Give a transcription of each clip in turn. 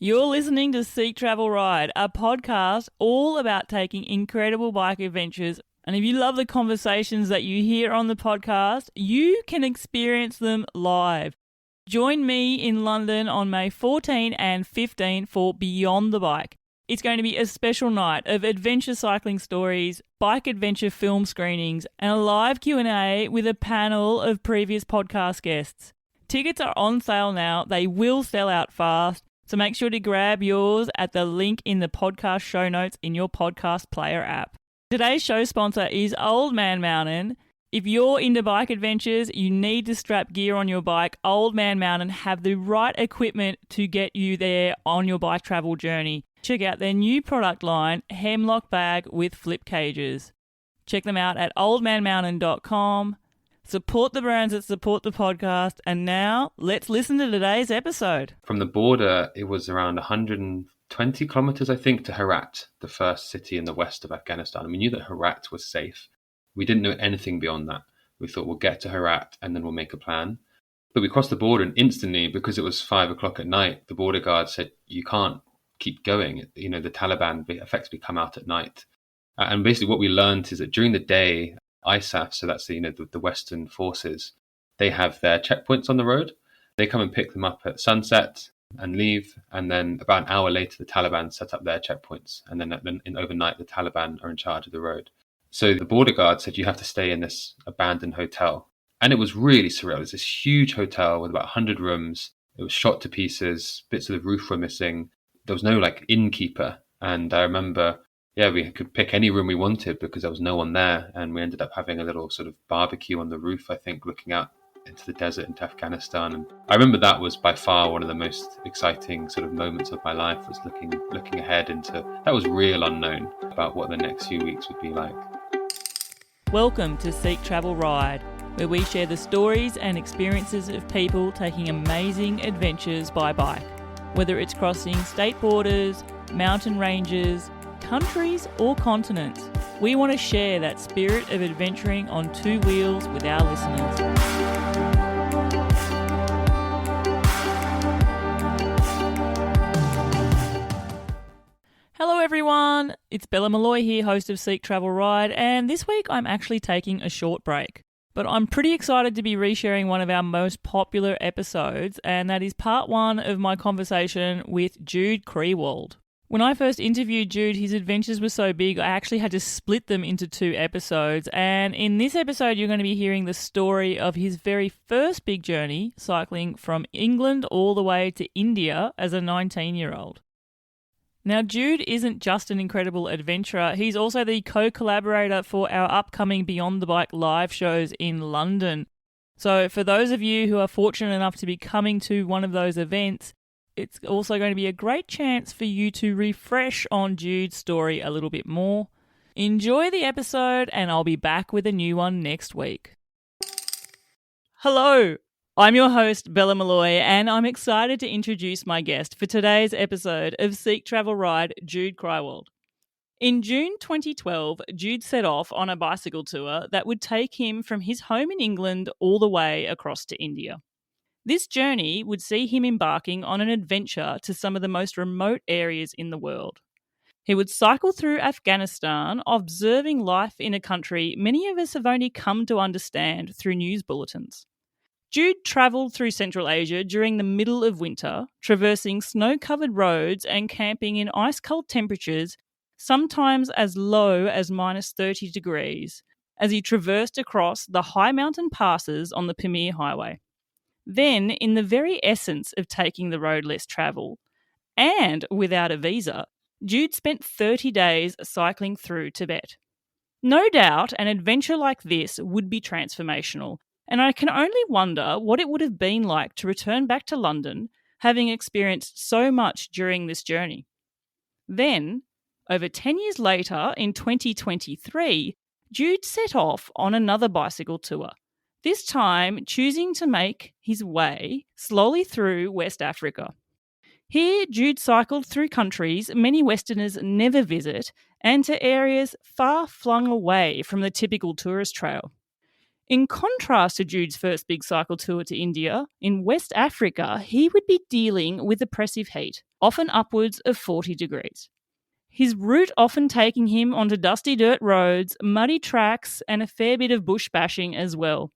You're listening to Seek Travel Ride, a podcast all about taking incredible bike adventures. And if you love the conversations that you hear on the podcast, you can experience them live. Join me in London on May 14 and 15 for Beyond the Bike. It's going to be a special night of adventure cycling stories, bike adventure film screenings, and a live Q&A with a panel of previous podcast guests. Tickets are on sale now. They will sell out fast. So make sure to grab yours at the link in the podcast show notes in your podcast player app. Today's show sponsor is Old Man Mountain. If you're into bike adventures, you need to strap gear on your bike. Old Man Mountain have the right equipment to get you there on your bike travel journey. Check out their new product line, Hemlock Bag with Flip Cages. Check them out at oldmanmountain.com. Support the brands that support the podcast. And now, let's listen to today's episode. From the border, it was around 120 kilometers, I think, to Herat, the first city in the west of Afghanistan. And we knew that Herat was safe. We didn't know anything beyond that. We thought we'll get to Herat and then we'll make a plan. But we crossed the border and instantly, because it was 5 o'clock at night, the border guard said, you can't keep going. You know, the Taliban effectively come out at night. And basically what we learned is that during the day, ISAF, so that's the Western forces, they have their checkpoints on the road. They come and pick them up at sunset and leave, and then about an hour later the Taliban set up their checkpoints, and then overnight the Taliban are in charge of the road. So the border guard said you have to stay in this abandoned hotel, and it was really surreal. It was this huge hotel with about 100 rooms. It was shot to pieces, bits of the roof were missing. There was no innkeeper, and I remember we could pick any room we wanted because there was no one there. And we ended up having a little sort of barbecue on the roof, I think, looking out into the desert, into Afghanistan. And I remember that was by far one of the most exciting sort of moments of my life, was looking ahead into, that was real unknown about what the next few weeks would be like. Welcome to Seek Travel Ride, where we share the stories and experiences of people taking amazing adventures by bike. Whether it's crossing state borders, mountain ranges, countries or continents, we want to share that spirit of adventuring on two wheels with our listeners. Hello everyone, it's Bella Malloy here, host of Seek Travel Ride, and this week I'm actually taking a short break. But I'm pretty excited to be resharing one of our most popular episodes, and that is part one of my conversation with Jude Kriwald. When I first interviewed Jude, his adventures were so big, I actually had to split them into 2 episodes. And in this episode, you're going to be hearing the story of his very first big journey, cycling from England all the way to India as a 19-year-old. Now, Jude isn't just an incredible adventurer. He's also the co-collaborator for our upcoming Beyond the Bike live shows in London. So for those of you who are fortunate enough to be coming to one of those events, it's also going to be a great chance for you to refresh on Jude's story a little bit more. Enjoy the episode, and I'll be back with a new one next week. Hello, I'm your host, Bella Malloy, and I'm excited to introduce my guest for today's episode of Seek Travel Ride, Jude Kriwald. In June 2012, Jude set off on a bicycle tour that would take him from his home in England all the way across to India. This journey would see him embarking on an adventure to some of the most remote areas in the world. He would cycle through Afghanistan, observing life in a country many of us have only come to understand through news bulletins. Jude travelled through Central Asia during the middle of winter, traversing snow-covered roads and camping in ice-cold temperatures, sometimes as low as minus 30 degrees, as he traversed across the high mountain passes on the Pamir Highway. Then, in the very essence of taking the road less travelled, and without a visa, Jude spent 30 days cycling through Tibet. No doubt an adventure like this would be transformational, and I can only wonder what it would have been like to return back to London, having experienced so much during this journey. Then, over 10 years later, in 2023, Jude set off on another bicycle tour, this time choosing to make his way slowly through West Africa. Here, Jude cycled through countries many Westerners never visit and to areas far flung away from the typical tourist trail. In contrast to Jude's first big cycle tour to India, in West Africa, he would be dealing with oppressive heat, often upwards of 40 degrees. His route often taking him onto dusty dirt roads, muddy tracks, and a fair bit of bush bashing as well.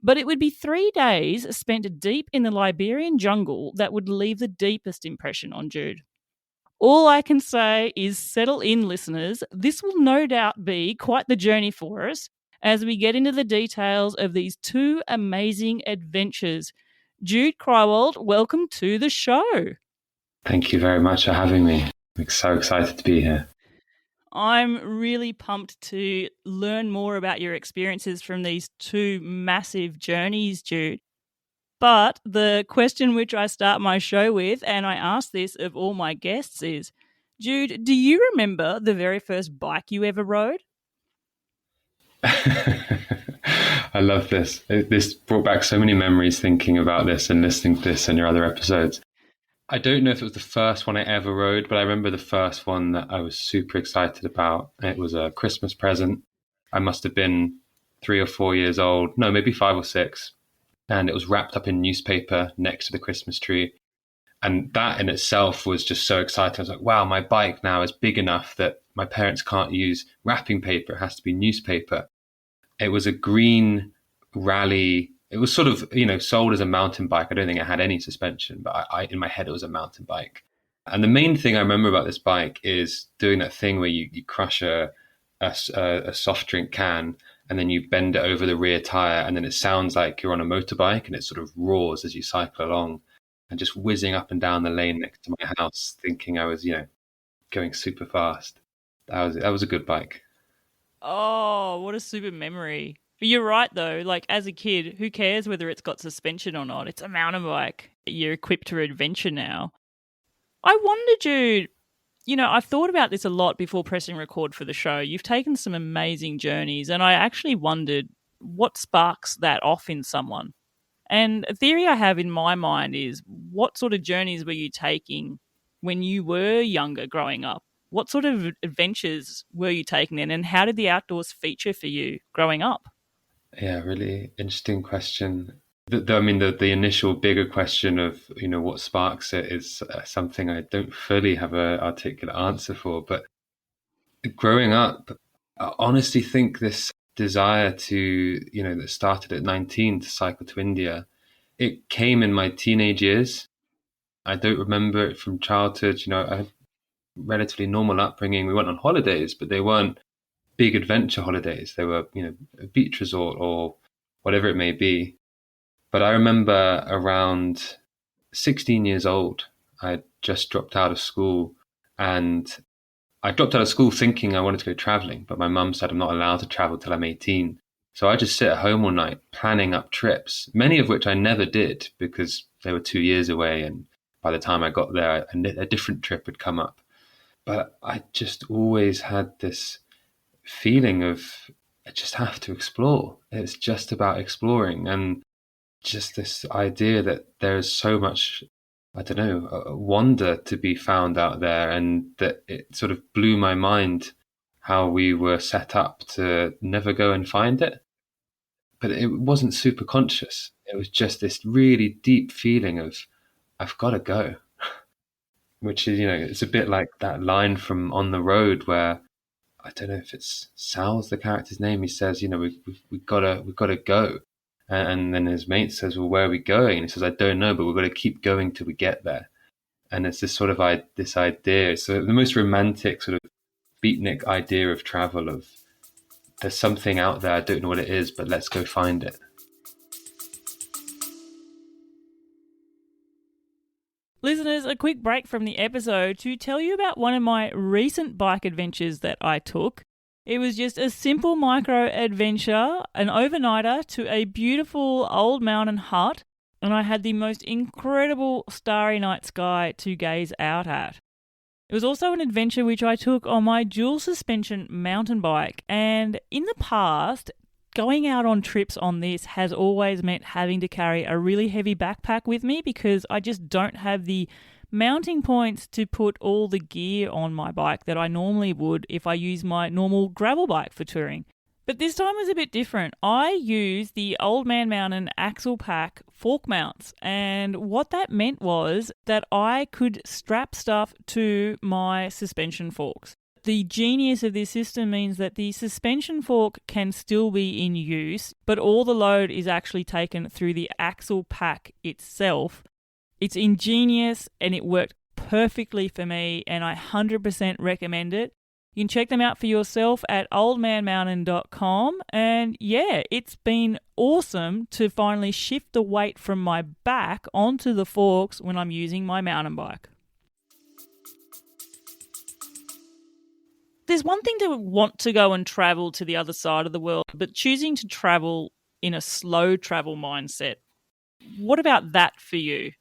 But it would be 3 days spent deep in the Liberian jungle that would leave the deepest impression on Jude. All I can say is settle in, listeners. This will no doubt be quite the journey for us as we get into the details of these two amazing adventures. Jude Kriwald, welcome to the show. Thank you very much for having me. I'm so excited to be here. I'm really pumped to learn more about your experiences from these two massive journeys, Jude. But the question which I start my show with, and I ask this of all my guests, is, Jude, do you remember the very first bike you ever rode? I love this. This brought back so many memories thinking about this and listening to this and your other episodes. I don't know if it was the first one I ever rode, but I remember the first one that I was super excited about. It was a Christmas present. I must have been 3 or 4 years old. No, maybe 5 or 6. And it was wrapped up in newspaper next to the Christmas tree. And that in itself was just so exciting. I was like, wow, my bike now is big enough that my parents can't use wrapping paper. It has to be newspaper. It was a green rally. It was sort of, sold as a mountain bike. I don't think it had any suspension, but I in my head, it was a mountain bike. And the main thing I remember about this bike is doing that thing where you crush a soft drink can and then you bend it over the rear tire, and then it sounds like you're on a motorbike, and it sort of roars as you cycle along, and just whizzing up and down the lane next to my house, thinking I was, going super fast. That was a good bike. Oh, what a super memory. But you're right, though. Like, as a kid, who cares whether it's got suspension or not? It's a mountain bike. You're equipped for adventure now. I wonder, Jude, I've thought about this a lot before pressing record for the show. You've taken some amazing journeys, and I actually wondered what sparks that off in someone. And a theory I have in my mind is, what sort of journeys were you taking when you were younger growing up? What sort of adventures were you taking then, and how did the outdoors feature for you growing up? Yeah, really interesting question. The initial bigger question of, what sparks it is something I don't fully have an articulate answer for. But growing up, I honestly think this desire to, that started at 19 to cycle to India, it came in my teenage years. I don't remember it from childhood. I had relatively normal upbringing. We went on holidays, but they weren't big adventure holidays. They were, a beach resort or whatever it may be. But I remember around 16 years old, I just dropped out of school, and I dropped out of school thinking I wanted to go traveling, but my mum said I'm not allowed to travel till I'm 18. So I just sit at home all night planning up trips, many of which I never did because they were 2 years away. And by the time I got there, a different trip had come up. But I just always had this feeling of, I just have to explore. It's just about exploring. And just this idea that there is so much, wonder to be found out there, and that it sort of blew my mind how we were set up to never go and find it. But it wasn't super conscious. It was just this really deep feeling of, I've got to go, which is, it's a bit like that line from On the Road where, I don't know if it's Sal's the character's name. He says, we've got to go. And then his mate says, well, where are we going? And he says, I don't know, but we've got to keep going till we get there. And it's this sort of this idea. So the most romantic sort of beatnik idea of travel, of there's something out there, I don't know what it is, but let's go find it. Listeners, a quick break from the episode to tell you about one of my recent bike adventures that I took. It was just a simple micro adventure, an overnighter to a beautiful old mountain hut, and I had the most incredible starry night sky to gaze out at. It was also an adventure which I took on my dual suspension mountain bike, and in the past, going out on trips on this has always meant having to carry a really heavy backpack with me because I just don't have the mounting points to put all the gear on my bike that I normally would if I use my normal gravel bike for touring. But this time was a bit different. I used the Old Man Mountain axle pack fork mounts. And what that meant was that I could strap stuff to my suspension forks. The genius of this system means that the suspension fork can still be in use, but all the load is actually taken through the axle pack itself. It's ingenious and it worked perfectly for me, and I 100% recommend it. You can check them out for yourself at oldmanmountain.com. And yeah, it's been awesome to finally shift the weight from my back onto the forks when I'm using my mountain bike. There's one thing to want to go and travel to the other side of the world, but choosing to travel in a slow travel mindset. What about that for you?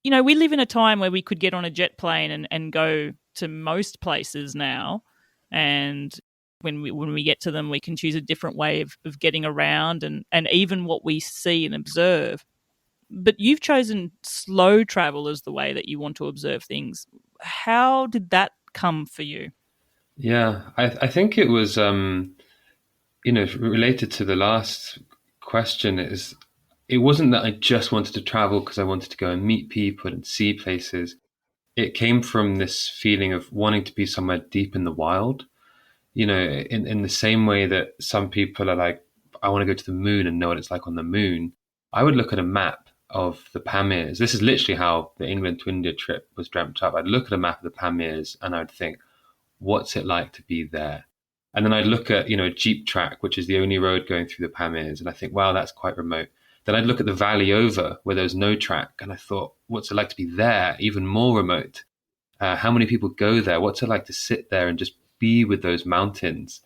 You know, we live in a time where we could get on a jet plane and go to most places now. And when we get to them, we can choose a different way of getting around and even what we see and observe. But you've chosen slow travel as the way that you want to observe things. How did that come for you? Yeah, I think it was, related to the last question, it wasn't that I just wanted to travel because I wanted to go and meet people and see places. It came from this feeling of wanting to be somewhere deep in the wild. In the same way that some people are like, I want to go to the moon and know what it's like on the moon. I would look at a map of the Pamirs. This is literally how the England to India trip was dreamt up. I'd look at a map of the Pamirs and I'd think, what's it like to be there? And then I'd look at, a jeep track, which is the only road going through the Pamirs. And I think, wow, that's quite remote. Then I'd look at the valley over where there's no track. And I thought, what's it like to be there? Even more remote. How many people go there? What's it like to sit there and just be with those mountains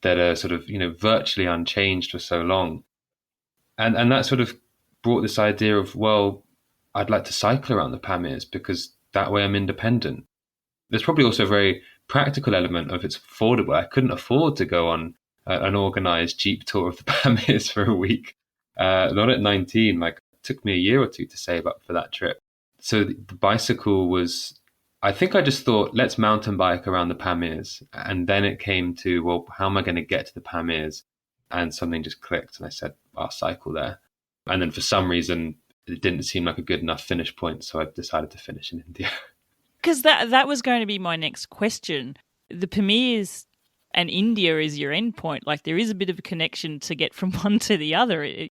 that are sort of, virtually unchanged for so long? And that sort of brought this idea of, well, I'd like to cycle around the Pamirs because that way I'm independent. There's probably also a very practical element of it's affordable. I couldn't afford to go on an organized Jeep tour of the Pamirs for a week. Not at 19. Like, it took me a year or two to save up for that trip. So the bicycle was, I think I just thought, let's mountain bike around the Pamirs. And then it came to, well, how am I going to get to the Pamirs? And something just clicked. And I said, I'll cycle there. And then for some reason, it didn't seem like a good enough finish point. So I decided to finish in India. Because that was going to be my next question. The Pamirs and India is your endpoint. Like, there is a bit of a connection to get from one to the other.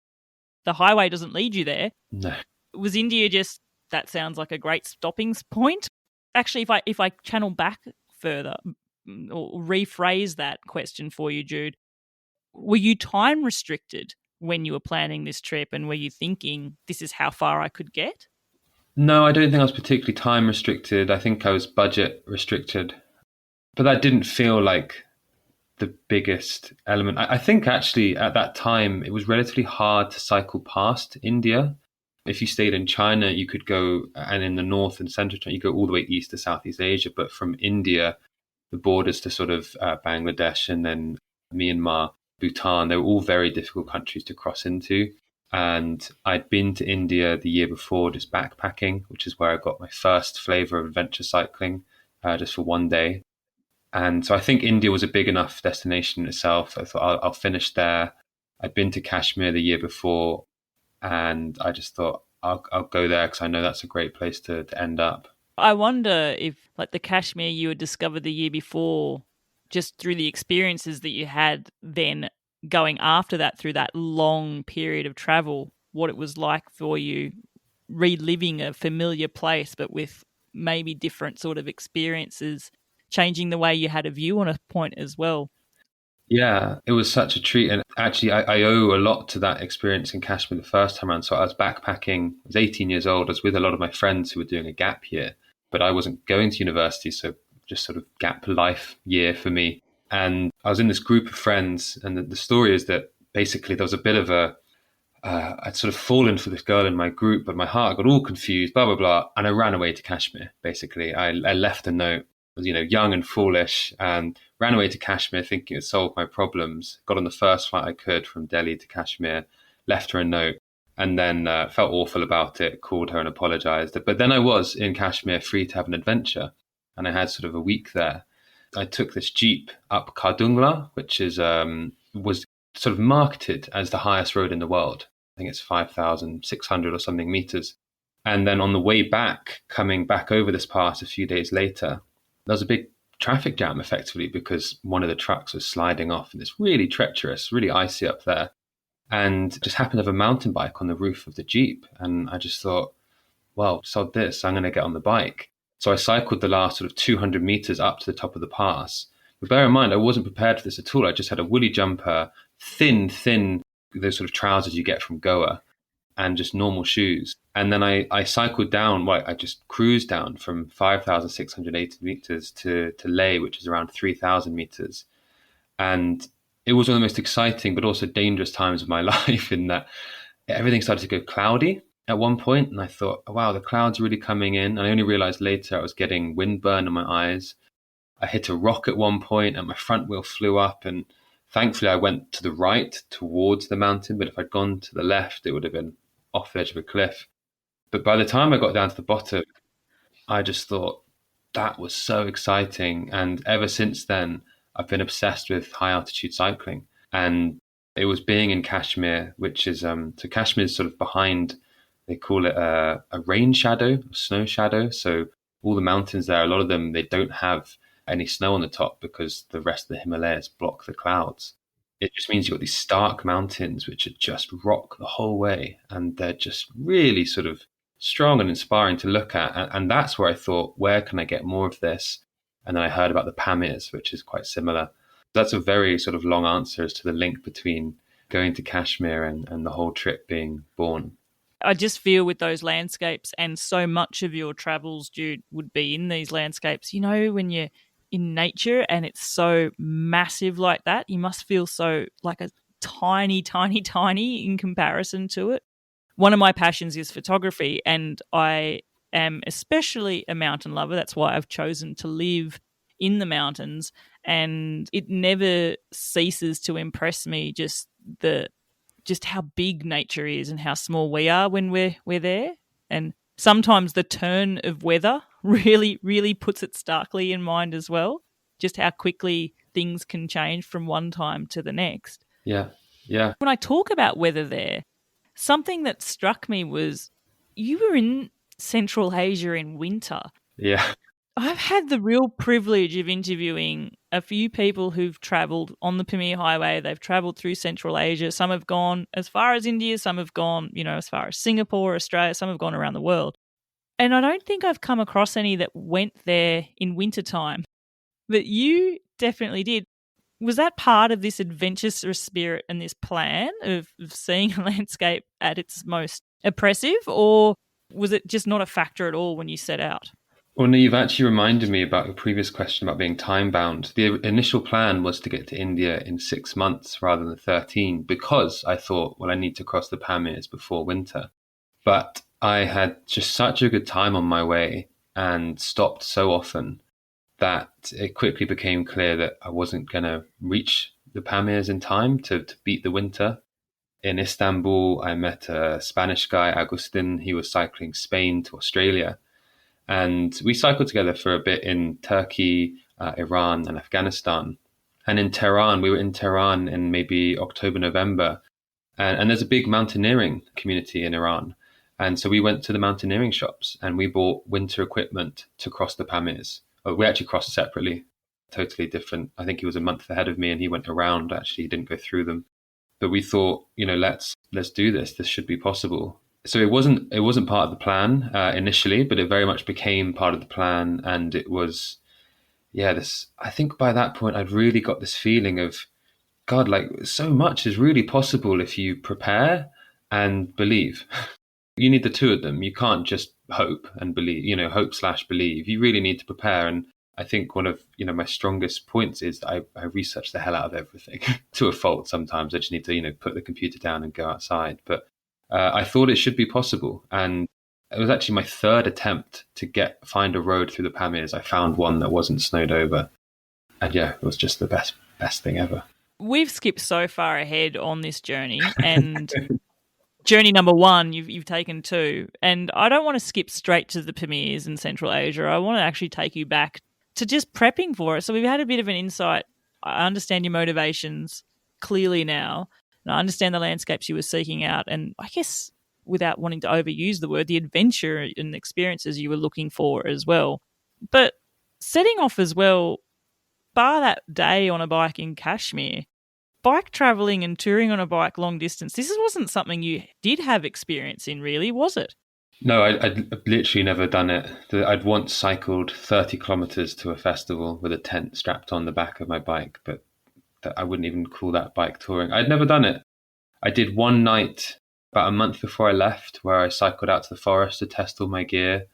The highway doesn't lead you there. No. Was India just, that sounds like a great stopping point? Actually, if I channel back further or rephrase that question for you, Jude, were you time restricted when you were planning this trip, and were you thinking this is how far I could get? No, I don't think I was particularly time restricted. I think I was budget restricted. But that didn't feel like the biggest element. I think actually at that time, it was relatively hard to cycle past India. If you stayed in China, you could go, and in the north and central China, you go all the way east to Southeast Asia. But from India, the borders to sort of Bangladesh and then Myanmar, Bhutan, they were all very difficult countries to cross into. And I'd been to India the year before just backpacking, which is where I got my first flavor of adventure cycling, just for one day. And so I think India was a big enough destination in itself. I thought I'll finish there. I'd been to Kashmir the year before, and I just thought I'll go there because I know that's a great place to end up. I wonder if, like, the Kashmir you had discovered the year before, just through the experiences that you had then going after that through that long period of travel, what it was like for you reliving a familiar place but with maybe different sort of experiences, changing the way you had a view on a point as well. Yeah, it was such a treat. And actually, I owe a lot to that experience in Kashmir the first time around. So I was backpacking, I was 18 years old. I was with a lot of my friends who were doing a gap year, but I wasn't going to university. So just sort of gap life year for me. And I was in this group of friends. And the story is that basically there was a bit of I'd sort of fallen for this girl in my group, but my heart got all confused, blah, blah, blah. And I ran away to Kashmir, basically. I left a note. I was, young and foolish, and ran away to Kashmir thinking it solved my problems. Got on the first flight I could from Delhi to Kashmir, left her a note, and then felt awful about it, called her and apologized. But then I was in Kashmir free to have an adventure, and I had sort of a week there. I took this jeep up Kardungla, which is was sort of marketed as the highest road in the world. think it's 5,600 or something meters. And then on the way back, coming back over this pass a few days later, there was a big traffic jam effectively because one of the trucks was sliding off, and it's really treacherous, really icy up there. And just happened to have a mountain bike on the roof of the Jeep. And I just thought, well, sod this, I'm going to get on the bike. So I cycled the last sort of 200 meters up to the top of the pass. But bear in mind, I wasn't prepared for this at all. I just had a woolly jumper, thin, those sort of trousers you get from Goa, and just normal shoes. And then I cycled down, I just cruised down from 5,680 meters to Leh, which is around 3,000 meters. And it was one of the most exciting but also dangerous times of my life, in that everything started to go cloudy at one point. And I thought, oh, wow, the clouds are really coming in. And I only realized later I was getting windburn in my eyes. I hit a rock at one point and my front wheel flew up. And thankfully I went to the right towards the mountain. But if I'd gone to the left, it would have been off the edge of a cliff. But by the time I got down to the bottom, I just thought that was so exciting. And ever since then, I've been obsessed with high altitude cycling. And it was being in Kashmir, which is, so Kashmir is sort of behind, they call it a rain shadow, a snow shadow. So all the mountains there, a lot of them, they don't have any snow on the top because the rest of the Himalayas block the clouds. It just means you've got these stark mountains which are just rock the whole way. And they're just really sort of strong and inspiring to look at. And that's where I thought, where can I get more of this? And then I heard about the Pamirs, which is quite similar. That's a very sort of long answer as to the link between going to Kashmir and the whole trip being born. I just feel with those landscapes, and so much of your travels, Jude, would be in these landscapes. You know, when you're in nature and it's so massive like that, you must feel so like a tiny, tiny, tiny in comparison to it. One of my passions is photography, and I am especially a mountain lover. That's why I've chosen to live in the mountains, and it never ceases to impress me just how big nature is and how small we are when we're there. And sometimes the turn of weather really, really puts it starkly in mind as well, just how quickly things can change from one time to the next. Yeah. When I talk about weather there, something that struck me was you were in Central Asia in winter. Yeah. I've had the real privilege of interviewing a few people who've travelled on the Pamir Highway. They've travelled through Central Asia. Some have gone as far as India. Some have gone, as far as Singapore, Australia. Some have gone around the world. And I don't think I've come across any that went there in wintertime. But you definitely did. Was that part of this adventurous spirit and this plan of seeing a landscape at its most oppressive, or was it just not a factor at all when you set out? Well, no, you've actually reminded me about your previous question about being time-bound. The initial plan was to get to India in 6 months rather than 13, because I thought, well, I need to cross the Pamirs before winter. But I had just such a good time on my way and stopped so often that it quickly became clear that I wasn't going to reach the Pamirs in time to beat the winter. In Istanbul, I met a Spanish guy, Agustin. He was cycling Spain to Australia. And we cycled together for a bit in Turkey, Iran, and Afghanistan. And in Tehran, we were in Tehran in maybe October, November. And there's a big mountaineering community in Iran. And so we went to the mountaineering shops and we bought winter equipment to cross the Pamirs. We actually crossed separately, totally different. I think he was a month ahead of me and he went around. Actually, he didn't go through them. But we thought, let's do this. This should be possible. So it wasn't part of the plan initially, but it very much became part of the plan. And it was, I think by that point, I'd really got this feeling of, God, like so much is really possible if you prepare and believe. You need the two of them. You can't just hope and believe, hope/believe. You really need to prepare. And I think one of, my strongest points is that I research the hell out of everything to a fault. Sometimes I just need to, put the computer down and go outside. But I thought it should be possible. And it was actually my third attempt to find a road through the Pamirs. I found one that wasn't snowed over. And it was just the best thing ever. We've skipped so far ahead on this journey, and journey number 1, you've taken 2. And I don't want to skip straight to the Pamirs in Central Asia. I want to actually take you back to just prepping for it. So we've had a bit of an insight. I understand your motivations clearly now. And I understand the landscapes you were seeking out, and I guess without wanting to overuse the word, the adventure and experiences you were looking for as well. But setting off as well, bar that day on a bike in Kashmir, bike travelling and touring on a bike long distance, this wasn't something you did have experience in, really, was it? No, I'd literally never done it. I'd once cycled 30 kilometers to a festival with a tent strapped on the back of my bike, but I wouldn't even call that bike touring. I'd never done it. I did one night about a month before I left where I cycled out to the forest to test all my gear.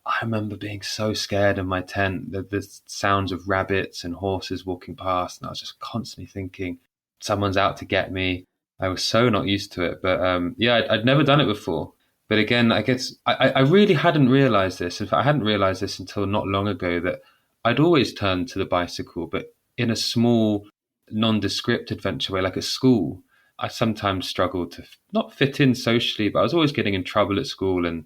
I remember being so scared in my tent, the sounds of rabbits and horses walking past, and I was just constantly thinking, someone's out to get me. I was so not used to it. But yeah, I'd never done it before. But again, I guess I really hadn't realized this. In fact, I hadn't realized this until not long ago, that I'd always turned to the bicycle, but in a small, nondescript adventure way, like at school. I sometimes struggled to not fit in socially, but I was always getting in trouble at school. And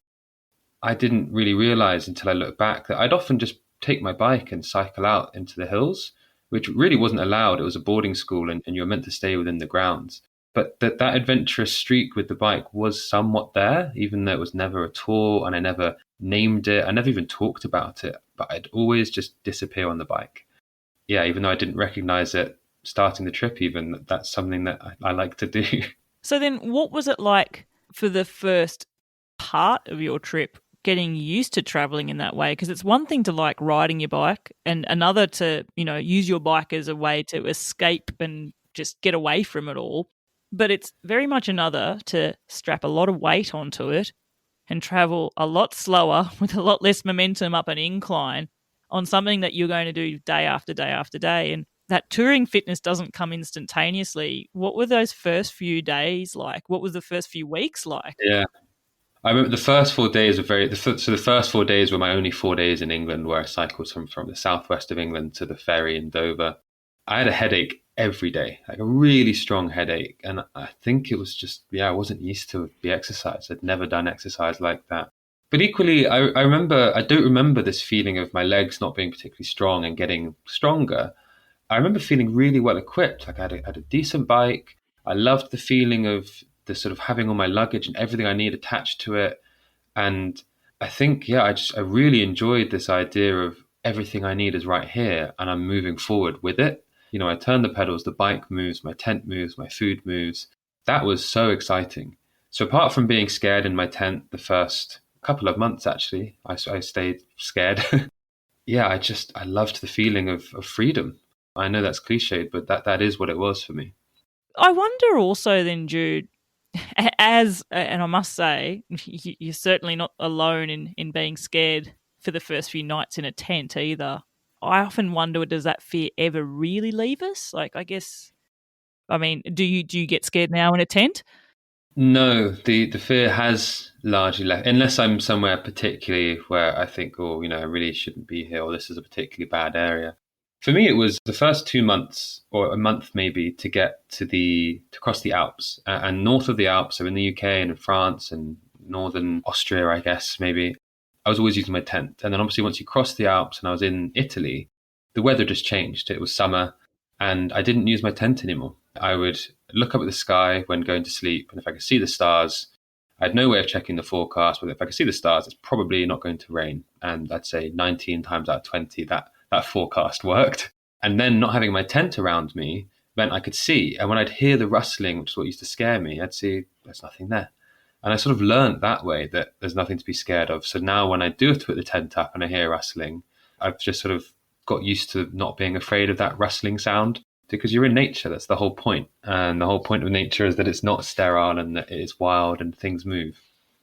I didn't really realize until I looked back that I'd often just take my bike and cycle out into the hills, which really wasn't allowed. It was a boarding school, and you were meant to stay within the grounds. But that adventurous streak with the bike was somewhat there, even though it was never a tour and I never named it. I never even talked about it, but I'd always just disappear on the bike. Yeah, even though I didn't recognize it starting the trip, even that's something that I like to do. So then what was it like for the first part of your trip, getting used to traveling in that way? Because it's one thing to like riding your bike and another to, use your bike as a way to escape and just get away from it all. But it's very much another to strap a lot of weight onto it and travel a lot slower with a lot less momentum up an incline on something that you're going to do day after day after day. And that touring fitness doesn't come instantaneously. What were those first few days like? What was the first few weeks like? Yeah. I remember the first 4 days were the first 4 days were my only 4 days in England, where I cycled from the southwest of England to the ferry in Dover. I had a headache every day, like a really strong headache. And I think it was just, I wasn't used to the exercise. I'd never done exercise like that. But equally, I don't remember this feeling of my legs not being particularly strong and getting stronger. I remember feeling really well equipped. Like I had a decent bike. I loved the feeling of the sort of having all my luggage and everything I need attached to it. And I think, I really enjoyed this idea of everything I need is right here and I'm moving forward with it. I turn the pedals, the bike moves, my tent moves, my food moves. That was so exciting. So apart from being scared in my tent the first couple of months, actually, I stayed scared. I loved the feeling of freedom. I know that's cliched, but that is what it was for me. I wonder also then, Jude, and I must say, you're certainly not alone in being scared for the first few nights in a tent either. I often wonder, does that fear ever really leave us? Like, I guess, do you get scared now in a tent? No, the fear has largely left, unless I'm somewhere particularly where I think, I really shouldn't be here, or this is a particularly bad area. For me, it was the first 2 months or a month maybe to get to cross the Alps and north of the Alps. So in the UK and in France and northern Austria, I guess maybe, I was always using my tent. And then obviously once you cross the Alps and I was in Italy, the weather just changed. It was summer and I didn't use my tent anymore. I would look up at the sky when going to sleep, and if I could see the stars, I had no way of checking the forecast, but if I could see the stars, it's probably not going to rain. And I'd say 19 times out of 20, that forecast worked. And then not having my tent around me meant I could see. And when I'd hear the rustling, which is what used to scare me, I'd see there's nothing there. And I sort of learned that way that there's nothing to be scared of. So now when I do have to put the tent up and I hear rustling, I've just sort of got used to not being afraid of that rustling sound, because you're in nature. That's the whole point. And the whole point of nature is that it's not sterile and that it is wild and things move.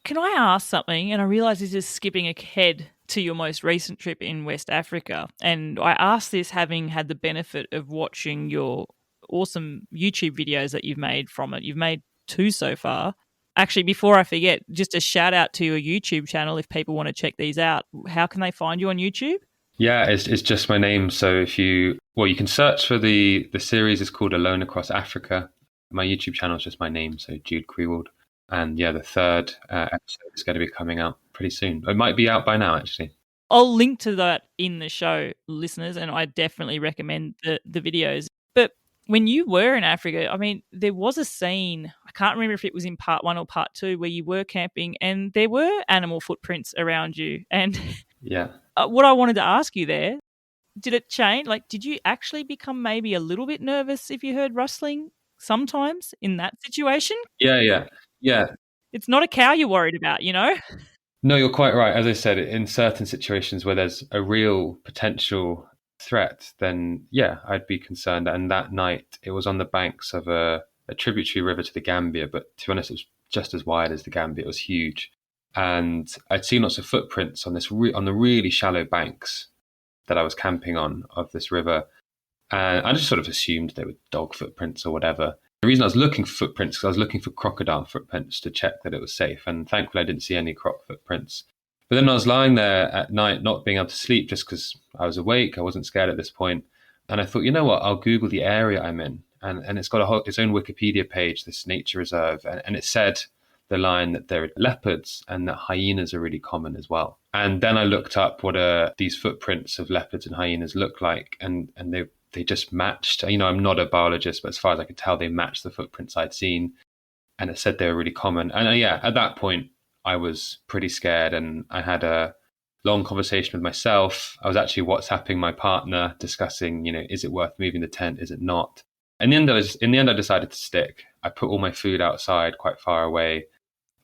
Can I ask something? And I realise this is skipping ahead to your most recent trip in West Africa. And I asked this having had the benefit of watching your awesome YouTube videos that you've made from it. You've made 2 so far. Actually, before I forget, just a shout out to your YouTube channel if people want to check these out. How can they find you on YouTube? Yeah, it's just my name. So you can search for the series. It's called Alone Across Africa. My YouTube channel is just my name, so Jude Kriwald. And the third episode is going to be coming out pretty soon. It might be out by now, actually. I'll link to that in the show, listeners, and I definitely recommend the videos. But When you were in Africa, I mean, there was a scene, I can't remember if it was in part 1 or part 2, where you were camping and there were animal footprints around you. And Yeah. what I wanted to ask you there, did it change? Like, did you actually become maybe a little bit nervous if you heard rustling sometimes in that situation? Yeah. It's not a cow you're worried about, you know? No, you're quite right. As I said, in certain situations where there's a real potential threat, then yeah, I'd be concerned. And that night, it was on the banks of a tributary river to the Gambia, but to be honest, it was just as wide as the Gambia. It was huge, and I'd seen lots of footprints on on the really shallow banks that I was camping on of this river, and I just sort of assumed they were dog footprints or whatever. The reason I was looking for footprints because I was looking for crocodile footprints to check that it was safe, and thankfully I didn't see any croc footprints. But then I was lying there at night, not being able to sleep just because I was awake. I wasn't scared at this point, and I thought, you know what? I'll Google the area I'm in, and it's got its own Wikipedia page, this nature reserve, and it said the line that there are leopards and that hyenas are really common as well. And then I looked up what these footprints of leopards and hyenas look like, and they just matched. You know, I'm not a biologist, but as far as I could tell, they matched the footprints I'd seen. And it said they were really common. And yeah, at that point, I was pretty scared. And I had a long conversation with myself. I was actually WhatsApping my partner, discussing, you know, is it worth moving the tent? Is it not? In the end, I decided to stick. I put all my food outside quite far away.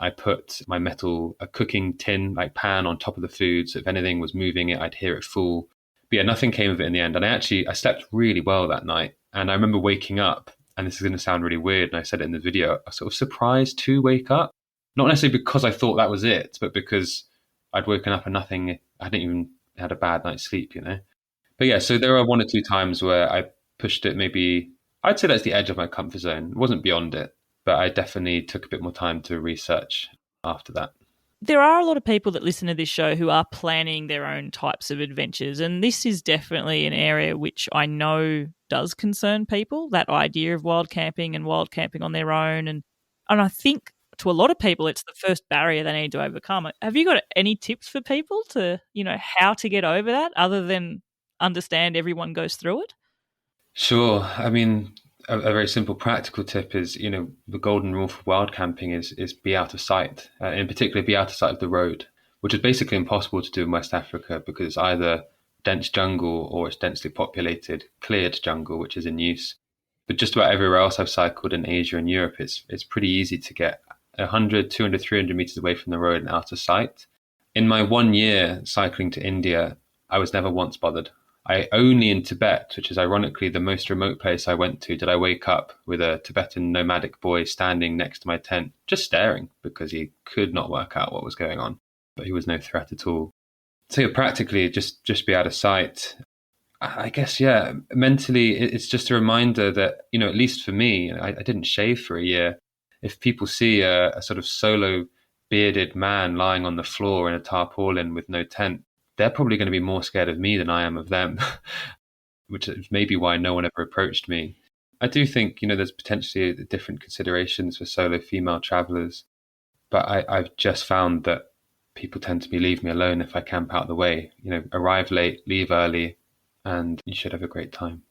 I put my a cooking tin, like pan on top of the food. So if anything was moving it, I'd hear it fall. But yeah, nothing came of it in the end. And I slept really well that night. And I remember waking up, and this is going to sound really weird, and I said it in the video, I was sort of surprised to wake up. Not necessarily because I thought that was it, but because I'd woken up and I hadn't even had a bad night's sleep, you know? But yeah, so there are one or two times where I pushed it maybe, I'd say that's the edge of my comfort zone. It wasn't beyond it, but I definitely took a bit more time to research after that. There are a lot of people that listen to this show who are planning their own types of adventures, and this is definitely an area which I know does concern people, that idea of wild camping and wild camping on their own. And I think to a lot of people, it's the first barrier they need to overcome. Have you got any tips for people to, you know, how to get over that other than understand everyone goes through it? Sure. I mean, a very simple practical tip is, you know, the golden rule for wild camping is be out of sight. In particular, be out of sight of the road, which is basically impossible to do in West Africa because it's either dense jungle or it's densely populated, cleared jungle, which is in use. But just about everywhere else I've cycled in Asia and Europe, it's pretty easy to get 100, 200, 300 meters away from the road and out of sight. In my 1 year cycling to India, I was never once bothered. I only in Tibet, which is ironically the most remote place I went to, did I wake up with a Tibetan nomadic boy standing next to my tent, just staring because he could not work out what was going on, but he was no threat at all. So yeah, practically just be out of sight. I guess, yeah, mentally, it's just a reminder that, you know, at least for me, I didn't shave for a year. If people see a sort of solo bearded man lying on the floor in a tarpaulin with no tent, they're probably going to be more scared of me than I am of them, which is maybe why no one ever approached me. I do think, you know, there's potentially different considerations for solo female travelers, but I've just found that people tend to leave me alone if I camp out of the way. You know, arrive late, leave early, and you should have a great time.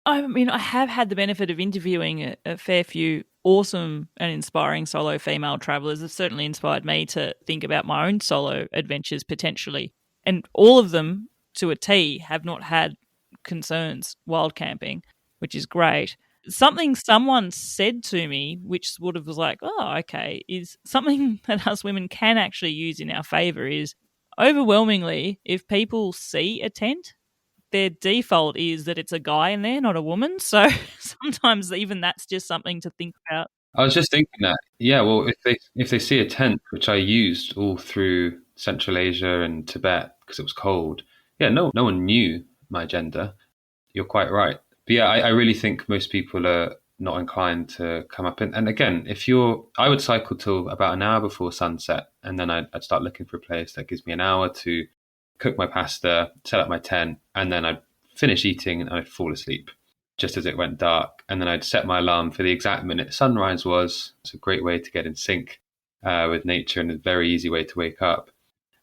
I mean, I have had the benefit of interviewing a fair few awesome and inspiring solo female travelers. It's certainly inspired me to think about my own solo adventures potentially. And all of them, to a T, have not had concerns wild camping, which is great. Something someone said to me, which sort of was like, oh, okay, is something that us women can actually use in our favour is overwhelmingly, if people see a tent, their default is that it's a guy in there, not a woman. So sometimes even that's just something to think about. I was just thinking that, yeah, well, if they see a tent, which I used all through Central Asia and Tibet because it was cold, yeah, no one knew my gender. You're quite right. But yeah, I really think most people are not inclined to come up. And again, I would cycle till about an hour before sunset, and then I'd start looking for a place that gives me an hour to cook my pasta, set up my tent, and then I'd finish eating and I'd fall asleep just as it went dark. And then I'd set my alarm for the exact minute sunrise was. It's a great way to get in sync with nature and a very easy way to wake up.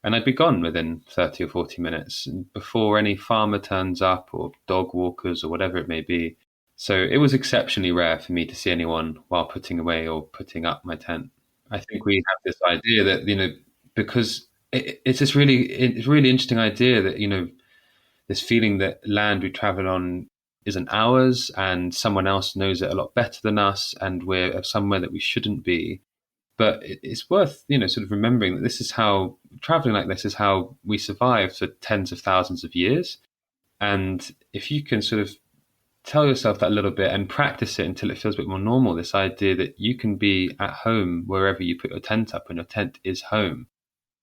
And I'd be gone within 30 or 40 minutes before any farmer turns up or dog walkers or whatever it may be. So it was exceptionally rare for me to see anyone while putting away or putting up my tent. I think we have this idea that, because it's it's a really interesting idea that, this feeling that land we travel on isn't ours and someone else knows it a lot better than us and we're somewhere that we shouldn't be. But it's worth, sort of remembering that this is how traveling like this is how we survived for tens of thousands of years. And if you can sort of tell yourself that a little bit and practice it until it feels a bit more normal, this idea that you can be at home wherever you put your tent up and your tent is home,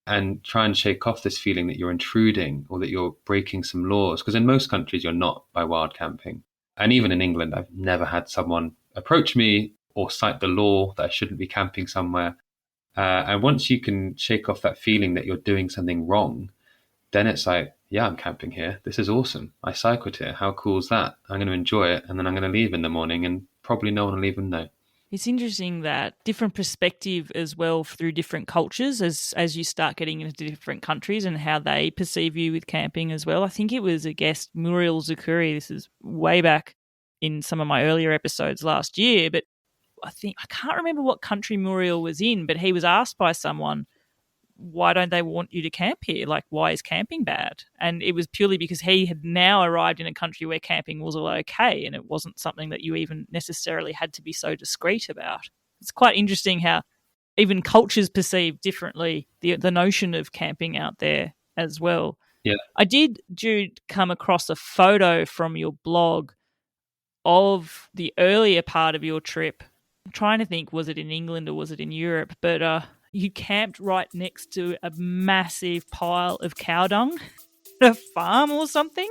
and try and shake off this feeling that you're intruding or that you're breaking some laws. Because in most countries, you're not by wild camping. And even in England, I've never had someone approach me or cite the law that I shouldn't be camping somewhere. And once you can shake off that feeling that you're doing something wrong, then it's like, yeah, I'm camping here. This is awesome. I cycled here. How cool is that? I'm going to enjoy it. And then I'm going to leave in the morning and probably no one will even know. It's interesting that different perspective as well through different cultures as you start getting into different countries and how they perceive you with camping as well. I think it was a guest, Muriel Zakuri. This is way back in some of my earlier episodes last year, but I can't remember what country Muriel was in, but he was asked by someone, why don't they want you to camp here? Like, why is camping bad? And it was purely because he had now arrived in a country where camping was all okay and it wasn't something that you even necessarily had to be so discreet about. It's quite interesting how even cultures perceive differently the notion of camping out there as well. Yeah. I did, Jude, come across a photo from your blog of the earlier part of your trip. I'm trying to think, was it in England or was it in Europe? But you camped right next to a massive pile of cow dung at a farm or something.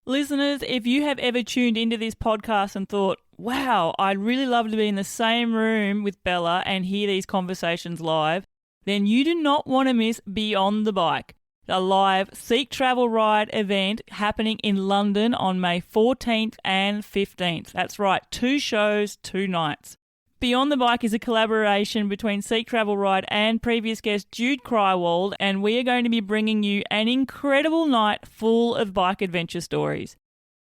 Listeners, if you have ever tuned into this podcast and thought, wow, I'd really love to be in the same room with Bella and hear these conversations live, then you do not want to miss Beyond the Bike, a live Seek Travel Ride event happening in London on May 14th and 15th. That's right, 2 shows, 2 nights. Beyond the Bike is a collaboration between Seek Travel Ride and previous guest Jude Kriwald, and we are going to be bringing you an incredible night full of bike adventure stories.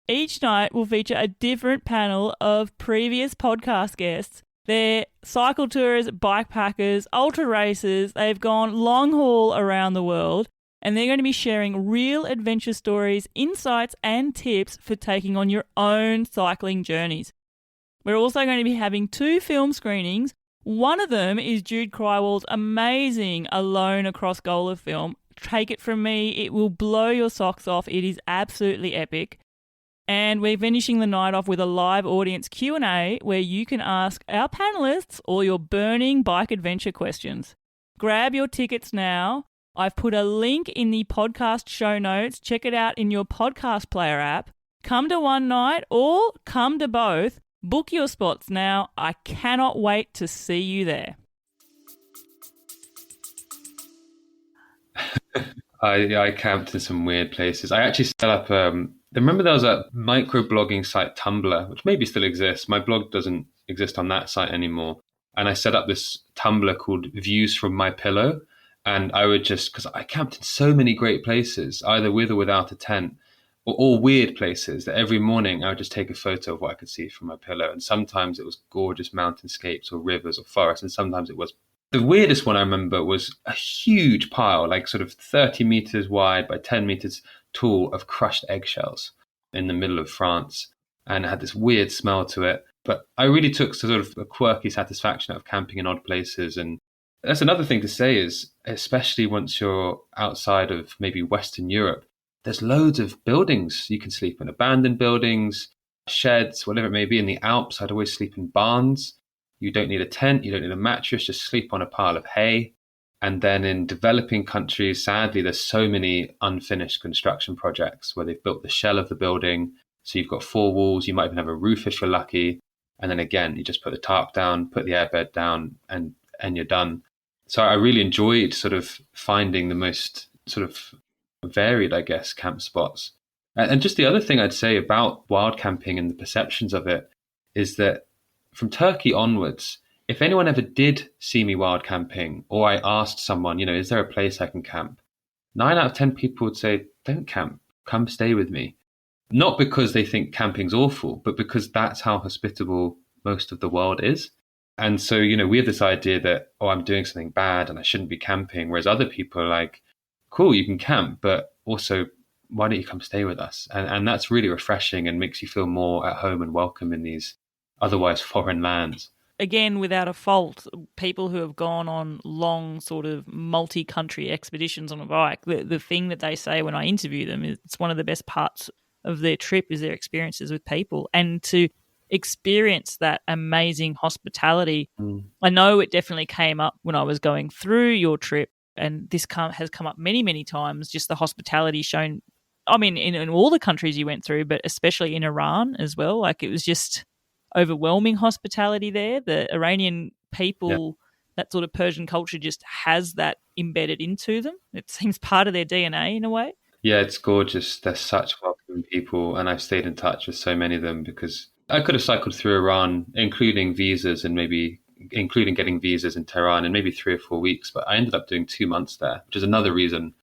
Each night will feature a different panel of previous podcast guests. They're cycle tourers, bike packers, ultra racers. They've gone long haul around the world, and they're going to be sharing real adventure stories, insights, and tips for taking on your own cycling journeys. We're also going to be having 2 film screenings. One of them is Jude Kriwald's amazing Alone Across Gola film. Take it from me, it will blow your socks off. It is absolutely epic. And we're finishing the night off with a live audience Q&A where you can ask our panelists all your burning bike adventure questions. Grab your tickets now. I've put a link in the podcast show notes. Check it out in your podcast player app. Come to one night or come to both. Book your spots now. I cannot wait to see you there. I camped in some weird places. I actually set up, remember there was a microblogging site, Tumblr, which maybe still exists. My blog doesn't exist on that site anymore. And I set up this Tumblr called Views from My Pillow. And I would just, because I camped in so many great places, either with or without a tent, or all weird places, that every morning I would just take a photo of what I could see from my pillow. And sometimes it was gorgeous mountainscapes or rivers or forests. And sometimes it was, the weirdest one I remember was a huge pile, like sort of 30 meters wide by 10 meters tall, of crushed eggshells in the middle of France. And it had this weird smell to it. But I really took sort of a quirky satisfaction out of camping in odd places. And that's another thing to say is, especially once you're outside of maybe Western Europe, there's loads of buildings you can sleep in, abandoned buildings, sheds, whatever it may be. In the Alps, I'd always sleep in barns. You don't need a tent, you don't need a mattress, just sleep on a pile of hay. And then in developing countries, sadly, there's so many unfinished construction projects where they've built the shell of the building. So you've got 4 walls, you might even have a roof if you're lucky. And then again, you just put the tarp down, put the airbed down, and you're done. So I really enjoyed sort of finding the most sort of varied, I guess, camp spots. And just the other thing I'd say about wild camping and the perceptions of it is that from Turkey onwards, if anyone ever did see me wild camping, or I asked someone, is there a place I can camp? 9 out of 10 people would say, don't camp. come stay with me. Not because they think camping's awful, but because that's how hospitable most of the world is. And so, we have this idea that, oh, I'm doing something bad and I shouldn't be camping. Whereas other people are like, cool, you can camp, but also, why don't you come stay with us? And that's really refreshing and makes you feel more at home and welcome in these otherwise foreign lands. Again, without a fault, people who have gone on long sort of multi-country expeditions on a bike, the thing that they say when I interview them is it's one of the best parts of their trip is their experiences with people, and to experience that amazing hospitality. I know it definitely came up when I was going through your trip, and this has come up many, many times, just the hospitality shown, I mean, in all the countries you went through, but especially in Iran as well. Like, it was just overwhelming hospitality there. The Iranian people, that sort of Persian culture just has that embedded into them. It seems part of their DNA in a way. Yeah, it's gorgeous. They're such welcoming people, and I've stayed in touch with so many of them because I could have cycled through Iran, including visas and maybe including getting visas in Tehran in maybe 3 or 4 weeks, but I ended up doing 2 months there, which is another reason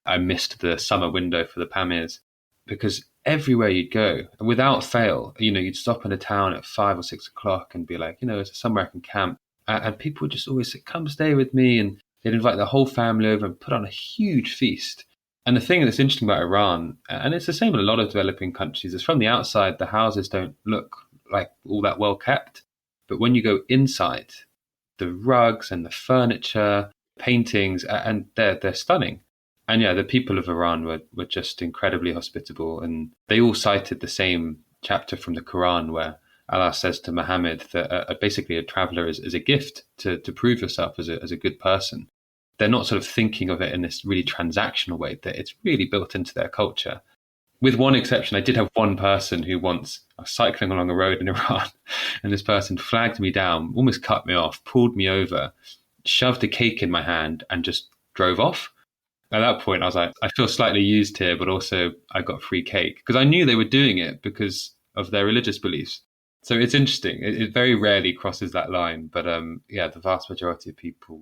I missed the summer window for the Pamirs, because everywhere you'd go, without fail, you'd stop in a town at 5 or 6 o'clock and be like, is there somewhere I can camp? And people would just always say, come stay with me. And they'd invite their whole family over and put on a huge feast. And the thing that's interesting about Iran, and it's the same in a lot of developing countries, is from the outside, the houses don't look like all that well kept. But when you go inside, the rugs and the furniture, paintings, and they're stunning. And yeah, the people of Iran were just incredibly hospitable. And they all cited the same chapter from the Quran where Allah says to Muhammad that basically a traveler is a gift to prove yourself as a good person. They're not sort of thinking of it in this really transactional way, that it's really built into their culture. With one exception, I did have one person who once, I was cycling along a road in Iran, and this person flagged me down, almost cut me off, pulled me over, shoved a cake in my hand, and just drove off. At that point, I was like, I feel slightly used here, but also I got free cake, because I knew they were doing it because of their religious beliefs. So it's interesting. It very rarely crosses that line. But the vast majority of people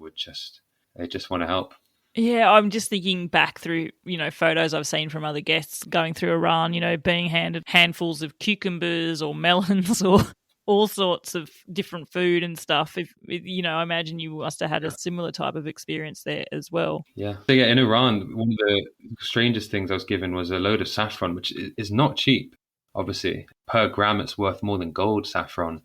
they just want to help. Yeah, I'm just thinking back through, photos I've seen from other guests going through Iran, being handed handfuls of cucumbers or melons or all sorts of different food and stuff. I imagine you must have had a similar type of experience there as well. Yeah. So yeah, in Iran, one of the strangest things I was given was a load of saffron, which is not cheap, obviously. Per gram, it's worth more than gold saffron.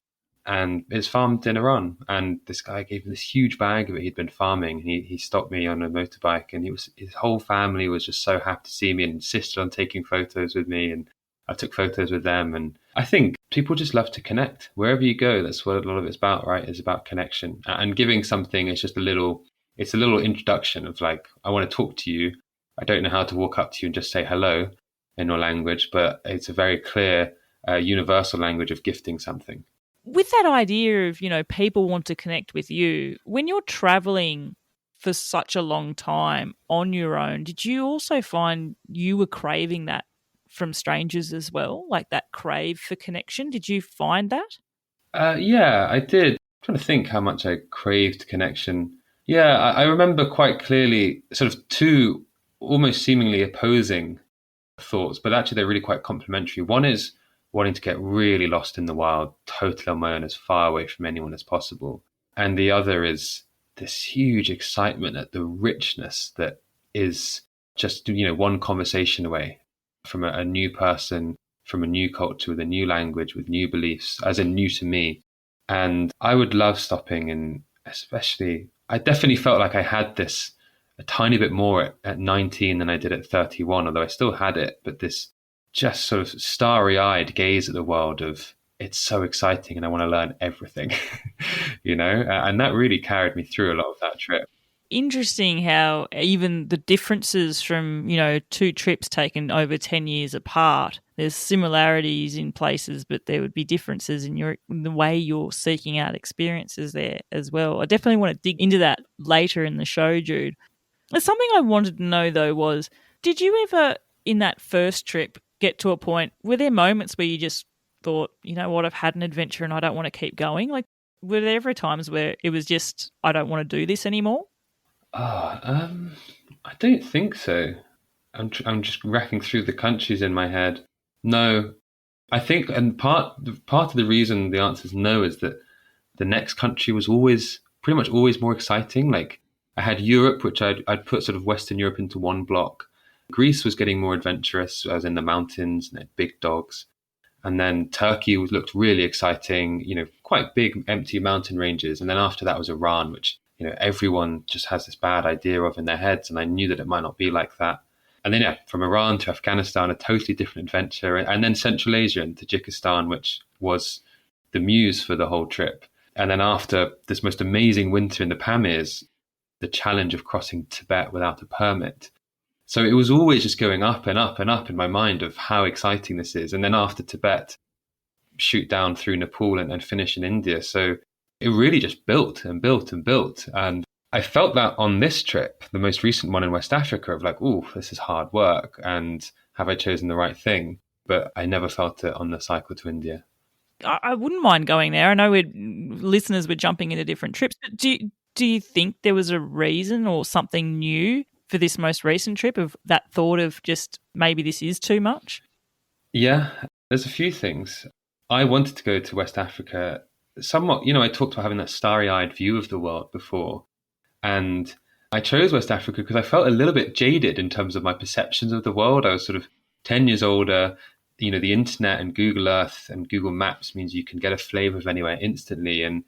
And it's farmed in Iran. And this guy gave me this huge bag of it. He'd been farming. He stopped me on a motorbike, and his whole family was just so happy to see me and insisted on taking photos with me. And I took photos with them. And I think people just love to connect. Wherever you go, that's what a lot of it's about, right? It's about connection. And giving something is just a little introduction of like, I want to talk to you. I don't know how to walk up to you and just say hello in your language, but it's a very clear universal language of gifting something. With that idea of, people want to connect with you, when you're traveling for such a long time on your own, did you also find you were craving that from strangers as well? Like that crave for connection? Did you find that? Yeah, I did. I'm trying to think how much I craved connection. Yeah, I remember quite clearly sort of two almost seemingly opposing thoughts, but actually they're really quite complementary. One is wanting to get really lost in the wild, totally on my own, as far away from anyone as possible. And the other is this huge excitement at the richness that is just, one conversation away from a new person, from a new culture, with a new language, with new beliefs, as in new to me. And I would love stopping, and especially, I definitely felt like I had this a tiny bit more at 19 than I did at 31, although I still had it, but this just sort of starry-eyed gaze at the world of, it's so exciting and I want to learn everything, and that really carried me through a lot of that trip. Interesting how even the differences from, two trips taken over 10 years apart, there's similarities in places, but there would be differences in the way you're seeking out experiences there as well. I definitely want to dig into that later in the show, Jude. There's something I wanted to know, though, was, did you ever, in that first trip, get to a point, were there moments where you just thought, you know what, I've had an adventure and I don't want to keep going? Like, were there ever times where it was just, I don't want to do this anymore? I don't think so. I'm just racking through the countries in my head. No, I think, and part of the reason the answer is no is that the next country was always pretty much always more exciting. Like I had Europe, which I'd put sort of Western Europe into one block. Greece was getting more adventurous. I was in the mountains and they had big dogs. And then Turkey looked really exciting, quite big empty mountain ranges. And then after that was Iran, which, everyone just has this bad idea of in their heads. And I knew that it might not be like that. And then, from Iran to Afghanistan, a totally different adventure. And then Central Asia and Tajikistan, which was the muse for the whole trip. And then after this most amazing winter in the Pamirs, the challenge of crossing Tibet without a permit. So it was always just going up and up and up in my mind of how exciting this is. And then after Tibet, shoot down through Nepal and finish in India. So it really just built and built and built. And I felt that on this trip, the most recent one in West Africa, of like, oh, this is hard work. And have I chosen the right thing? But I never felt it on the cycle to India. I wouldn't mind going there. I know listeners were jumping into different trips. But do you think there was a reason or something new for this most recent trip, of that thought of just maybe this is too much? Yeah, there's a few things. I wanted to go to West Africa somewhat, I talked about having that starry-eyed view of the world before. And I chose West Africa because I felt a little bit jaded in terms of my perceptions of the world. I was sort of 10 years older. The internet and Google Earth and Google Maps means you can get a flavor of anywhere instantly. And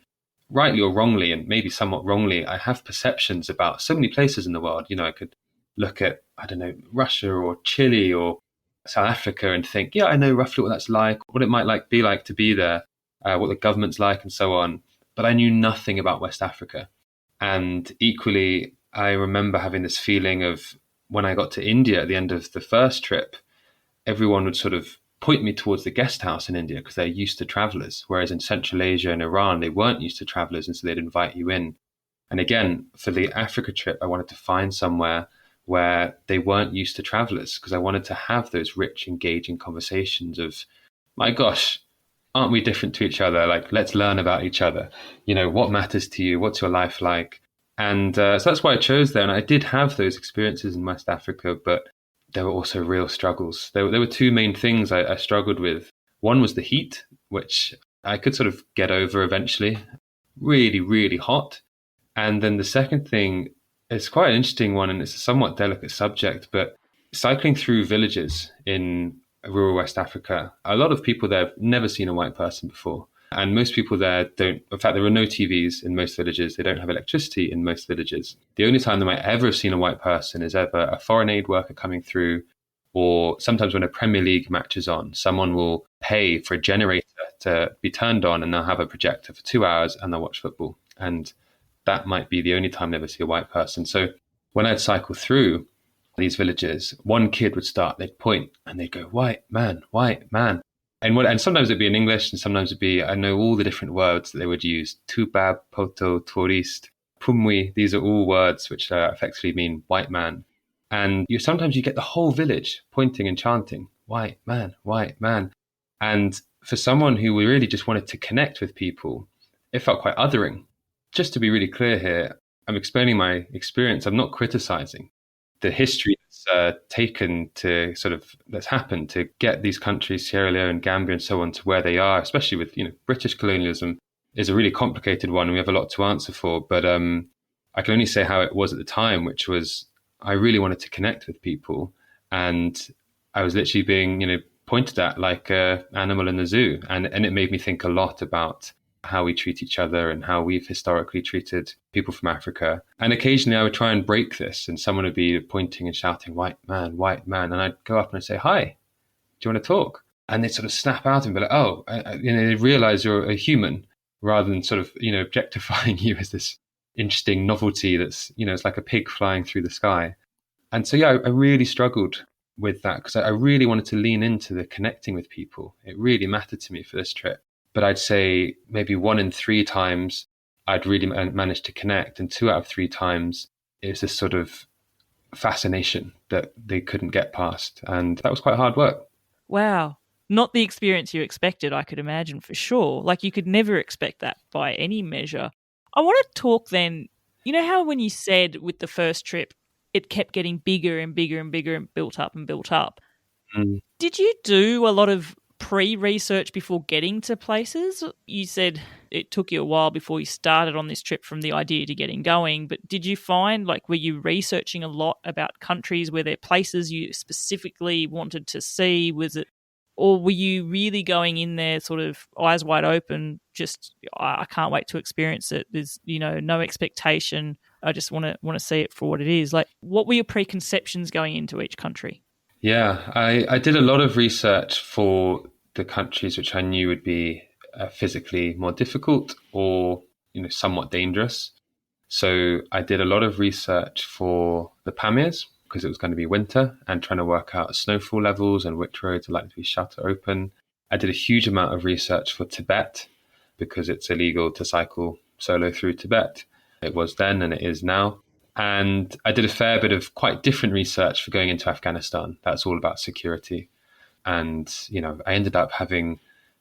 rightly or wrongly, and maybe somewhat wrongly, I have perceptions about so many places in the world. I could look at, I don't know, Russia or Chile or South Africa and think, yeah, I know roughly what that's like, what it might be like to be there, what the government's like and so on. But I knew nothing about West Africa. And equally, I remember having this feeling of when I got to India at the end of the first trip, everyone would sort of point me towards the guest house in India because they're used to travelers. Whereas in Central Asia and Iran, they weren't used to travelers. And so they'd invite you in. And again, for the Africa trip, I wanted to find somewhere where they weren't used to travelers because I wanted to have those rich, engaging conversations of, my gosh, aren't we different to each other? Like, let's learn about each other. What matters to you? What's your life like? And so that's why I chose there. And I did have those experiences in West Africa, but there were also real struggles. There were two main things I struggled with. One was the heat, which I could sort of get over eventually. Really, really hot. And then the second thing is quite an interesting one, and it's a somewhat delicate subject, but cycling through villages in rural West Africa, a lot of people there have never seen a white person before. And most people there don't, in fact, there are no TVs in most villages. They don't have electricity in most villages. The only time they might ever have seen a white person is ever a foreign aid worker coming through, or sometimes when a Premier League match is on, someone will pay for a generator to be turned on and they'll have a projector for 2 hours and they'll watch football. And that might be the only time they ever see a white person. So when I'd cycle through these villages, one kid would start, they'd point and they'd go, white man, white man. And sometimes it'd be in English and sometimes it'd be, I know all the different words that they would use. Tubab, poto, tourist, pumwi. These are all words which effectively mean white man. And sometimes you get the whole village pointing and chanting, white man, white man. And for someone who really just wanted to connect with people, it felt quite othering. Just to be really clear here, I'm explaining my experience. I'm not criticizing the history that's that's happened to get these countries, Sierra Leone, Gambia, and so on, to where they are, especially with British colonialism, is a really complicated one, and we have a lot to answer for. But I can only say how it was at the time, which was I really wanted to connect with people, and I was literally being pointed at like an animal in the zoo, and it made me think a lot about how we treat each other and how we've historically treated people from Africa. And occasionally I would try and break this and someone would be pointing and shouting, white man, white man. And I'd go up and I'd say, hi, do you want to talk? And they'd sort of snap out and be like, oh, they realize you're a human rather than sort of, objectifying you as this interesting novelty that's, it's like a pig flying through the sky. And so, yeah, I really struggled with that because I really wanted to lean into the connecting with people. It really mattered to me for this trip. But I'd say maybe 1 in 3 times I'd really managed to connect. And 2 out of 3 times it was this sort of fascination that they couldn't get past. And that was quite hard work. Wow. Not the experience you expected, I could imagine, for sure. Like you could never expect that by any measure. I want to talk then, how when you said with the first trip, it kept getting bigger and bigger and bigger and built up and built up. Mm. Did you do a lot of pre-research before getting to places? You said it took you a while before you started on this trip from the idea to getting going, but did you find, like, were you researching a lot about countries? Were there places you specifically wanted to see? Was it, or were you really going in there sort of eyes wide open, just, I can't wait to experience it. There's, no expectation. I just want to see it for what it is. Like, what were your preconceptions going into each country? Yeah, I did a lot of research for the countries which I knew would be physically more difficult or somewhat dangerous. So I did a lot of research for the Pamirs because it was going to be winter and trying to work out snowfall levels and which roads are likely to be shut or open. I did a huge amount of research for Tibet because it's illegal to cycle solo through Tibet. It was then and it is now. And I did a fair bit of quite different research for going into Afghanistan. That's all about security. And, I ended up having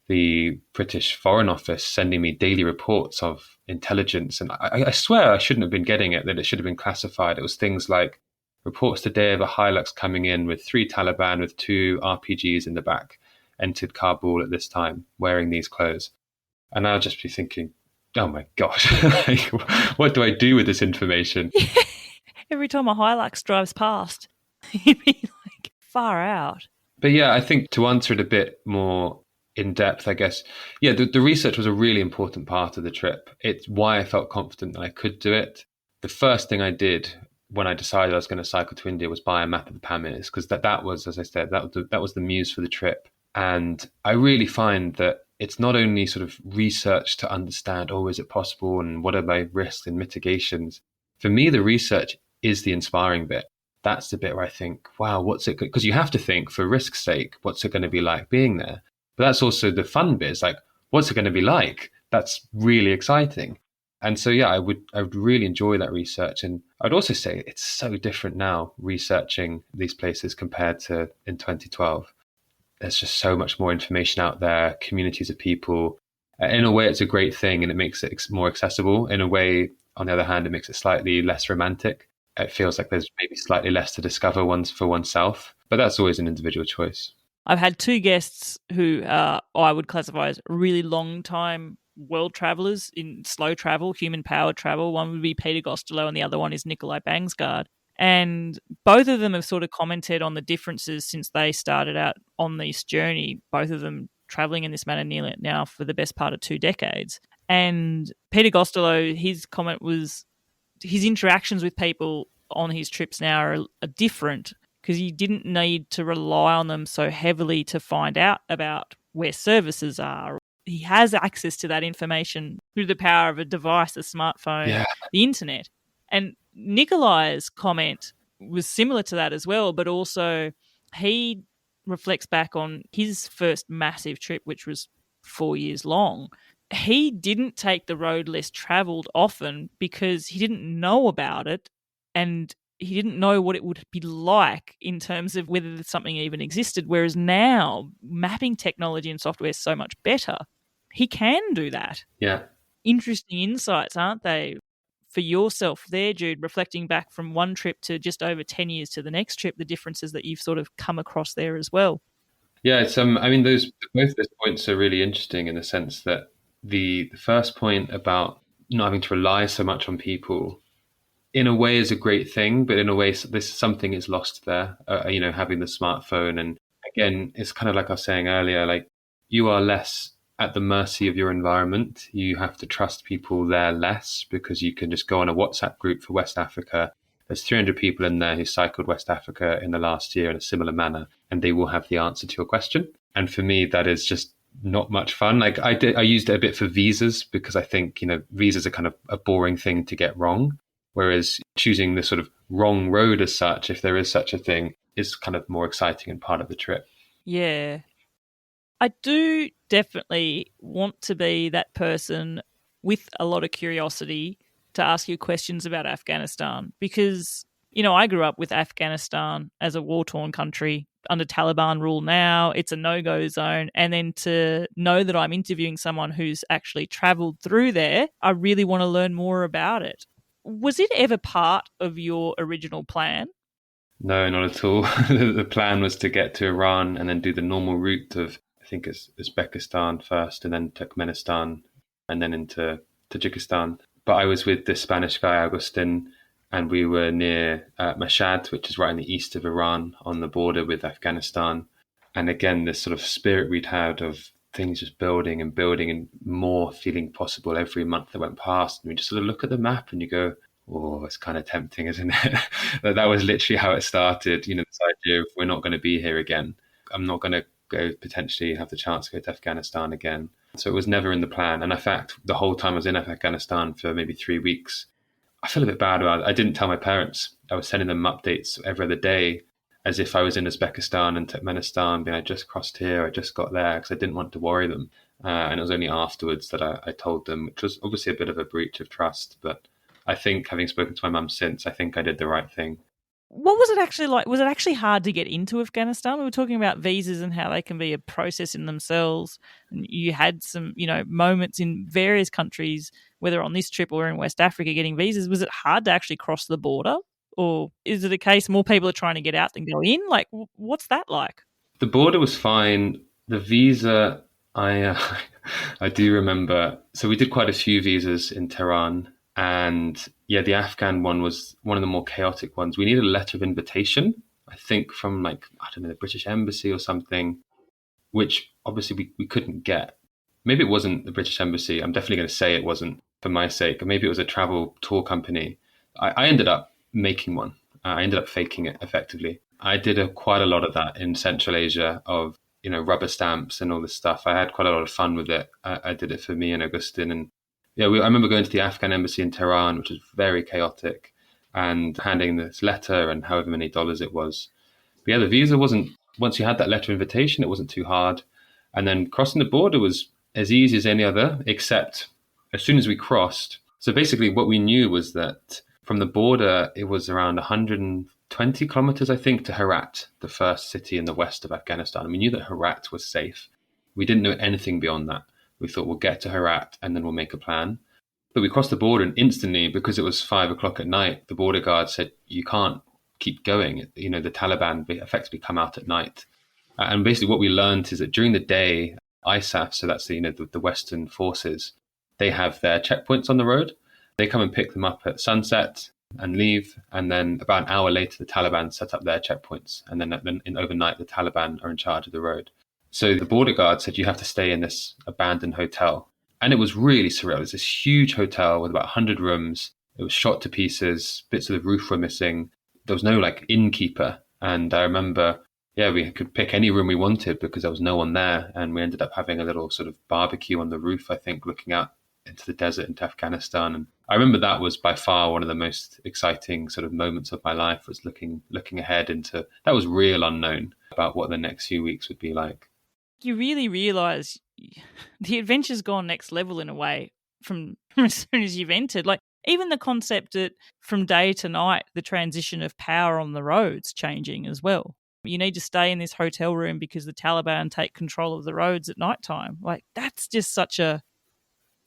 the British Foreign Office sending me daily reports of intelligence. And I swear I shouldn't have been getting it, that it should have been classified. It was things like reports today of a Hilux coming in with 3 Taliban with 2 RPGs in the back, entered Kabul at this time, wearing these clothes. And I'll just be thinking, oh my gosh, like, what do I do with this information? Every time a Hilux drives past, you'd be like, far out. But yeah, I think to answer it a bit more in depth, I guess, yeah, the research was a really important part of the trip. It's why I felt confident that I could do it. The first thing I did when I decided I was going to cycle to India was buy a map of the Pamirs, because that was, as I said, that was the muse for the trip. And I really find that it's not only sort of research to understand, oh, is it possible and what are my risks and mitigations? For me, the research is the inspiring bit. That's the bit where I think, wow, what's it? Because you have to think, for risk's sake, what's it going to be like being there? But that's also the fun bit. It's like, what's it going to be like? That's really exciting. And so, yeah, I would really enjoy that research. And I'd also say it's so different now researching these places compared to in 2012. There's just so much more information out there, communities of people. In a way, it's a great thing and it makes it more accessible. In a way, on the other hand, it makes it slightly less romantic. It feels like there's maybe slightly less to discover for oneself, but that's always an individual choice. I've had 2 guests who I would classify as really long time world travellers in slow travel, human powered travel. One would be Peter Gostelow and the other one is Nikolai Bangsgaard. And both of them have sort of commented on the differences since they started out on this journey, both of them travelling in this manner nearly now for the best part of 2 decades. And Peter Gostelow, his comment was his interactions with people on his trips now are different because he didn't need to rely on them so heavily to find out about where services are. He has access to that information through the power of a device, a smartphone, the internet. And Nikolai's comment was similar to that as well, but also he reflects back on his first massive trip, which was 4 years long. He didn't take the road less travelled often because he didn't know about it and he didn't know what it would be like in terms of whether something even existed, whereas now mapping technology and software is so much better. He can do that. Yeah. Interesting insights, aren't they? For yourself there, Jude, reflecting back from one trip to just over 10 years to the next trip, the differences that you've sort of come across there as well. Yeah, it's I mean, both those points are really interesting in the sense that the first point about not having to rely so much on people in a way is a great thing, but in a way this something is lost there, having the smartphone. And again, it's kind of like I was saying earlier, like you are less at the mercy of your environment. You have to trust people there less because you can just go on a WhatsApp group for West Africa. There's 300 people in there who cycled West Africa in the last year in a similar manner, and they will have the answer to your question. And for me, that is just not much fun. Like I used it a bit for visas because I think, visas are kind of a boring thing to get wrong. Whereas choosing the sort of wrong road as such, if there is such a thing, is kind of more exciting and part of the trip. Yeah. I do definitely want to be that person with a lot of curiosity to ask you questions about Afghanistan because, I grew up with Afghanistan as a war-torn country under Taliban rule now. It's a no-go zone. And then to know that I'm interviewing someone who's actually travelled through there, I really want to learn more about it. Was it ever part of your original plan? No, not at all. The plan was to get to Iran and then do the normal route of, I think it's Uzbekistan first and then Turkmenistan and then into Tajikistan. But I was with this Spanish guy, Agustin, and we were near Mashhad, which is right in the east of Iran on the border with Afghanistan. And again, this sort of spirit we'd had of things just building and building and more feeling possible every month that went past. And we just sort of look at the map and you go, oh, it's kind of tempting, isn't it? That was literally how it started. This idea of we're not going to be here again. I'm not going to go potentially have the chance to go to Afghanistan again. So it was never in the plan. And in fact, the whole time I was in Afghanistan for maybe 3 weeks, I feel a bit bad about it. I didn't tell my parents. I was sending them updates every other day as if I was in Uzbekistan and Turkmenistan, being I just crossed here, I just got there, because I didn't want to worry them. And it was only afterwards that I told them, which was obviously a bit of a breach of trust. But I think, having spoken to my mum since, I think I did the right thing. What was it actually like? Was it actually hard to get into Afghanistan? We were talking about visas and how they can be a process in themselves. And you had some, moments in various countries, whether on this trip or in West Africa, getting visas. Was it hard to actually cross the border? Or is it a case more people are trying to get out than go in? Like, what's that like? The border was fine. The visa, I do remember. So we did quite a few visas in Tehran. And yeah, the Afghan one was one of the more chaotic ones. We needed a letter of invitation, I think, from I don't know, the British Embassy or something, which obviously we couldn't get. Maybe it wasn't the British Embassy. I'm definitely going to say it wasn't for my sake. Or maybe it was a travel tour company. I ended up making one. I ended up faking it effectively. I did quite a lot of that in Central Asia of, rubber stamps and all this stuff. I had quite a lot of fun with it. I did it for me and Augustin. And yeah, I remember going to the Afghan embassy in Tehran, which was very chaotic, and handing this letter and however many dollars it was. But yeah, the visa wasn't, once you had that letter of invitation, it wasn't too hard. And then crossing the border was as easy as any other, except as soon as we crossed. So basically what we knew was that from the border, it was around 120 kilometers, I think, to Herat, the first city in the west of Afghanistan. And we knew that Herat was safe. We didn't know anything beyond that. We thought we'll get to Herat and then we'll make a plan. But we crossed the border and instantly, because it was 5 o'clock at night, the border guard said, you can't keep going. The Taliban effectively come out at night. And basically what we learned is that during the day, ISAF, so that's the Western forces, they have their checkpoints on the road. They come and pick them up at sunset and leave. And then about an hour later, the Taliban set up their checkpoints. And then overnight, the Taliban are in charge of the road. So the border guard said, you have to stay in this abandoned hotel. And it was really surreal. It was this huge hotel with about 100 rooms. It was shot to pieces. Bits of the roof were missing. There was no innkeeper. And I remember, we could pick any room we wanted because there was no one there. And we ended up having a little sort of barbecue on the roof, I think, looking out into the desert into Afghanistan. And I remember that was by far one of the most exciting sort of moments of my life, was looking ahead into, that was real unknown about what the next few weeks would be like. You really realise the adventure's gone next level in a way from as soon as you've entered. Even the concept that from day to night, the transition of power on the roads changing as well. You need to stay in this hotel room because the Taliban take control of the roads at nighttime. That's just such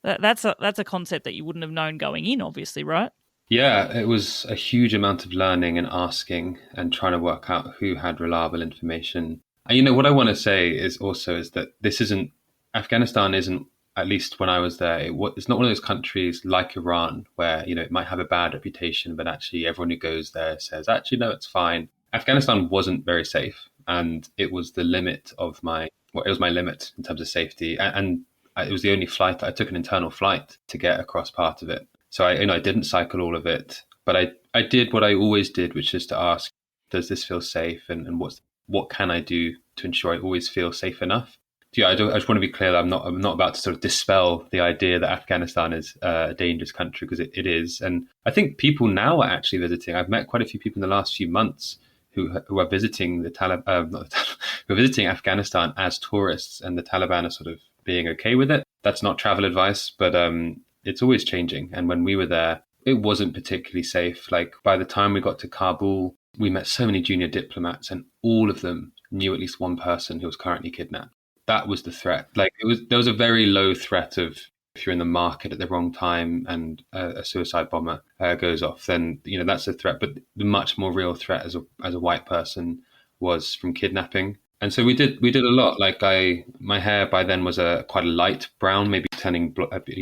that's a concept that you wouldn't have known going in, obviously, right? Yeah, it was a huge amount of learning and asking and trying to work out who had reliable information. And what I want to say is that Afghanistan isn't, at least when I was there, it's not one of those countries like Iran where, it might have a bad reputation, but actually everyone who goes there says, actually, no, it's fine. Afghanistan wasn't very safe. And it was the limit of it was my limit in terms of safety. And it was the only flight. I took an internal flight to get across part of it. So I didn't cycle all of it, but I did what I always did, which is to ask, does this feel safe? And what can I do to ensure I always feel safe enough? I just want to be clear that I'm not about to sort of dispel the idea that Afghanistan is a dangerous country, because it is. And I think people now are actually visiting. I've met quite a few people in the last few months who are visiting who are visiting Afghanistan as tourists, and the Taliban are sort of being okay with it. That's not travel advice, but it's always changing. And when we were there, it wasn't particularly safe. By the time we got to Kabul, we met so many junior diplomats, and all of them knew at least one person who was currently kidnapped. That was the threat. There was a very low threat of if you're in the market at the wrong time and a suicide bomber goes off, then that's a threat. But the much more real threat as a white person was from kidnapping. And so we did a lot. Like my hair by then was quite a light brown, maybe turning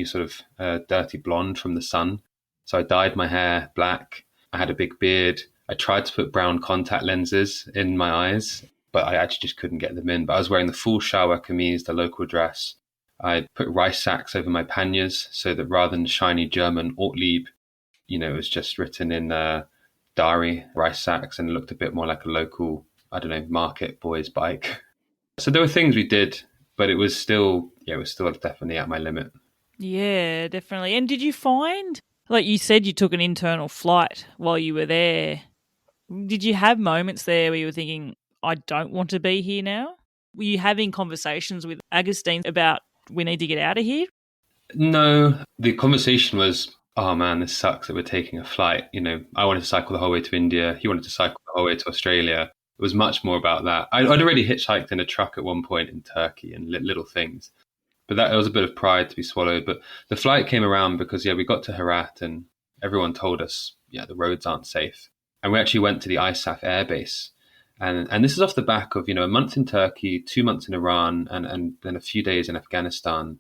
sort of dirty blonde from the sun. So I dyed my hair black. I had a big beard. I tried to put brown contact lenses in my eyes, but I actually just couldn't get them in. But I was wearing the full shower kameez, the local dress. I put rice sacks over my panniers so that rather than shiny German Ortlieb, it was just written in Dari rice sacks and looked a bit more like a local, I don't know, market boy's bike. So there were things we did, but it was still definitely at my limit. Yeah, definitely. And did you find, like you said, you took an internal flight while you were there. Did you have moments there where you were thinking, I don't want to be here now? Were you having conversations with Agustin about, we need to get out of here? No, the conversation was, oh man, this sucks that we're taking a flight. I wanted to cycle the whole way to India. He wanted to cycle the whole way to Australia. It was much more about that. I'd already hitchhiked in a truck at one point in Turkey and little things. But that was a bit of pride to be swallowed. But the flight came around because, we got to Herat and everyone told us, the roads aren't safe. And we actually went to the ISAF air base. And this is off the back of, a month in Turkey, 2 months in Iran, and then a few days in Afghanistan.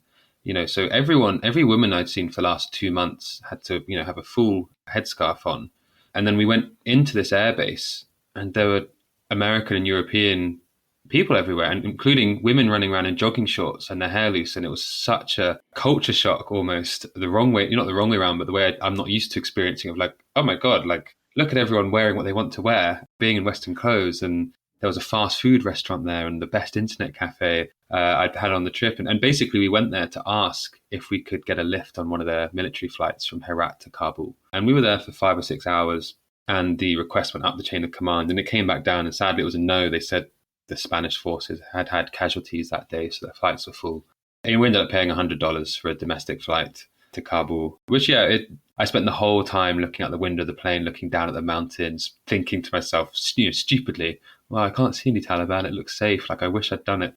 So every woman I'd seen for the last 2 months had to, have a full headscarf on. And then we went into this airbase and there were American and European people everywhere, and including women running around in jogging shorts and their hair loose. And it was such a culture shock, almost the wrong way, not the wrong way around, but the way I'm not used to experiencing of like, oh my God, like look at everyone wearing what they want to wear, being in Western clothes. And there was a fast food restaurant there and the best internet cafe I'd had on the trip. And basically we went there to ask if we could get a lift on one of their military flights from Herat to Kabul. And we were there for 5 or 6 hours and the request went up the chain of command and it came back down. And sadly it was a no. They said the Spanish forces had casualties that day, so their flights were full. And we ended up paying $100 for a domestic flight to Kabul, which, I spent the whole time looking out the window of the plane, looking down at the mountains, thinking to myself, stupidly, well, I can't see any Taliban. It looks safe. Like, I wish I'd done it.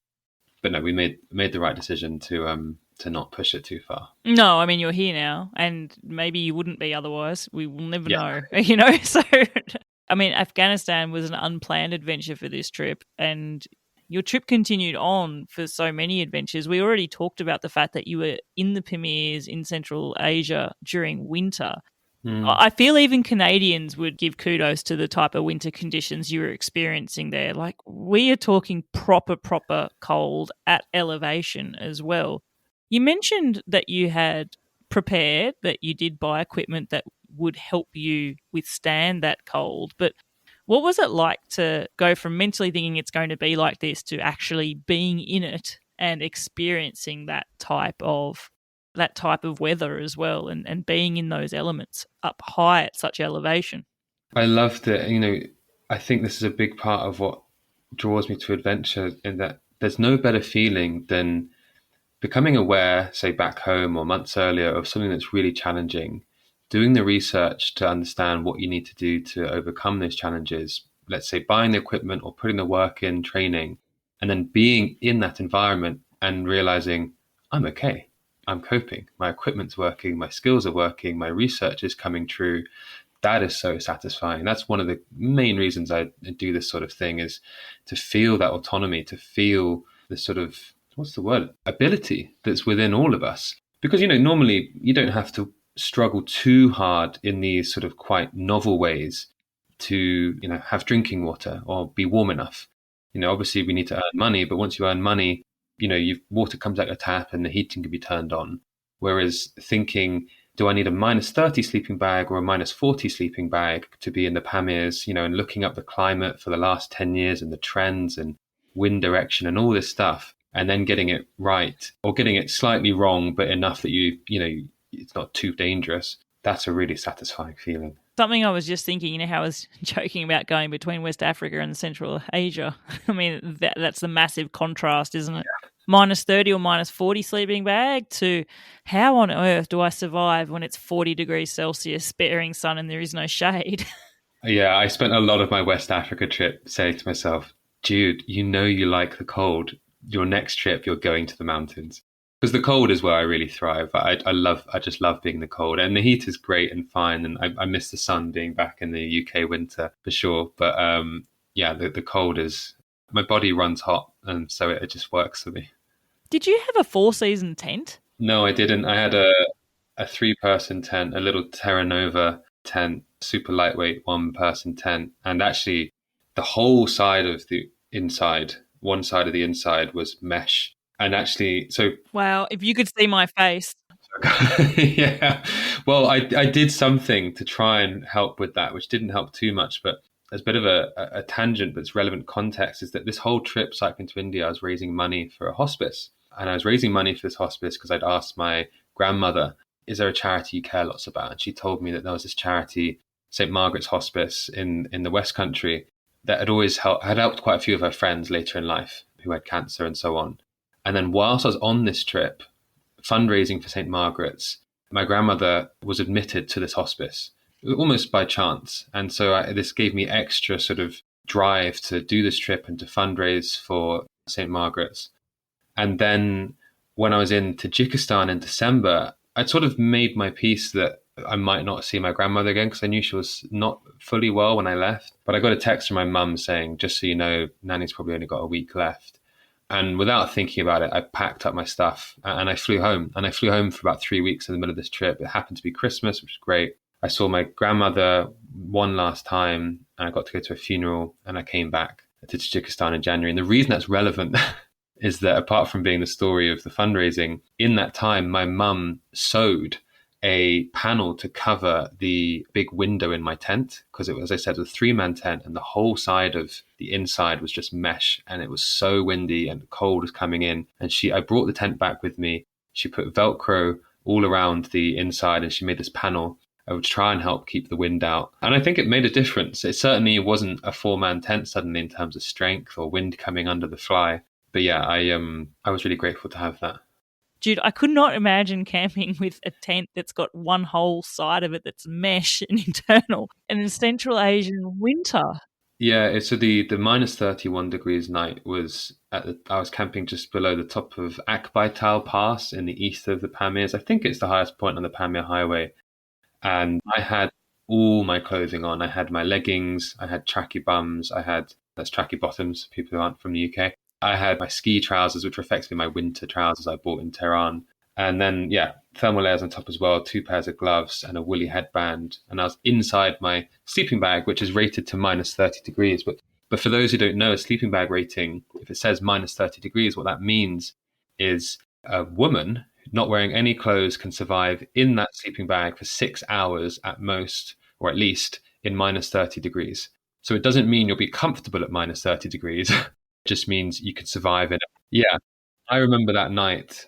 But no, we made the right decision to not push it too far. No, I mean, you're here now, and maybe you wouldn't be otherwise. We will never know, So, I mean, Afghanistan was an unplanned adventure for this trip, and your trip continued on for so many adventures. We already talked about the fact that you were in the Pamirs in Central Asia during winter. I feel even Canadians would give kudos to the type of winter conditions you were experiencing there. Like, we are talking proper cold at elevation as well. You mentioned that you had prepared, that you did buy equipment that would help you withstand that cold. But what was it like to go from mentally thinking it's going to be like this to actually being in it and experiencing that type of weather as well, and being in those elements up high at such elevation? I loved it. I think this is a big part of what draws me to adventure, in that there's no better feeling than becoming aware, say back home or months earlier, of something that's really challenging, doing the research to understand what you need to do to overcome those challenges, let's say buying the equipment or putting the work in, training, and then being in that environment and realizing I'm okay. I'm coping. My equipment's working. My skills are working. My research is coming true. That is so satisfying. That's one of the main reasons I do this sort of thing, is to feel that autonomy, to feel the sort of, what's the word, ability that's within all of us. Because, normally you don't have to struggle too hard in these sort of quite novel ways to, have drinking water or be warm enough. Obviously we need to earn money, but once you earn money, water comes out your tap and the heating can be turned on. Whereas thinking, do I need a -30 sleeping bag or a -40 sleeping bag to be in the Pamirs, and looking up the climate for the last 10 years and the trends and wind direction and all this stuff, and then getting it right or getting it slightly wrong, but enough that it's not too dangerous. That's a really satisfying feeling. Something I was just thinking, how I was joking about going between West Africa and Central Asia. I mean, that's the massive contrast, isn't it? Yeah. -30 or -40 sleeping bag to how on earth do I survive when it's 40 degrees Celsius, sparing sun, and there is no shade? Yeah, I spent a lot of my West Africa trip saying to myself, Jude, you like the cold. Your next trip, you're going to the mountains. Because the cold is where I really thrive. I just love being in the cold, and the heat is great and fine. And I miss the sun being back in the UK winter for sure. But yeah, the cold is my body runs hot, and so it just works for me. Did you have a four-season tent? No, I didn't. I had a three-person tent, a little Terra Nova tent, super lightweight one-person tent, and actually the whole side of the inside, one side of the inside was mesh. And actually, so Wow, if you could see my face. yeah. Well, I did something to try and help with that, which didn't help too much. But as a bit of a tangent, but it's relevant context, is that this whole trip cycling to India, I was raising money for a hospice. And I was raising money for this hospice because I'd asked my grandmother, is there a charity you care lots about? And she told me that there was this charity, St. Margaret's Hospice in the West Country, that had helped quite a few of her friends later in life who had cancer and so on. And then whilst I was on this trip, fundraising for St. Margaret's, my grandmother was admitted to this hospice almost by chance. And so this gave me extra sort of drive to do this trip and to fundraise for St. Margaret's. And then when I was in Tajikistan in December, I'd sort of made my peace that I might not see my grandmother again because I knew she was not fully well when I left. But I got a text from my mum saying, just so you know, Nanny's probably only got a week left. And without thinking about it, I packed up my stuff and I flew home. And I flew home for about 3 weeks in the middle of this trip. It happened to be Christmas, which was great. I saw my grandmother one last time and I got to go to a funeral and I came back to Tajikistan in January. And the reason that's relevant is that apart from being the story of the fundraising, in that time, my mum sewed a panel to cover the big window in my tent because it was, as I said, a three-man tent and the whole side of the inside was just mesh and it was so windy and the cold was coming in. And I brought the tent back with me. She put Velcro all around the inside and she made this panel. I would try and help keep the wind out. And I think it made a difference. It certainly wasn't a four-man tent suddenly in terms of strength or wind coming under the fly. But yeah, I was really grateful to have that. Jude, I could not imagine camping with a tent that's got one whole side of it that's mesh and internal and in Central Asian winter. Yeah, so the minus 31 degrees night was I was camping just below the top of Akbaital Pass in the east of the Pamirs. I think it's the highest point on the Pamir Highway. And I had all my clothing on. I had my leggings, I had tracky bums, that's tracky bottoms, people who aren't from the UK. I had my ski trousers, which were effectively my winter trousers I bought in Tehran. And then, yeah, thermal layers on top as well, 2 pairs of gloves and a woolly headband. And I was inside my sleeping bag, which is rated to minus 30 degrees. But for those who don't know, a sleeping bag rating, if it says minus 30 degrees, what that means is a woman not wearing any clothes can survive in that sleeping bag for 6 hours at most, or at least in minus 30 degrees. So it doesn't mean you'll be comfortable at minus 30 degrees. Just means you could survive in it. Yeah, I remember that night.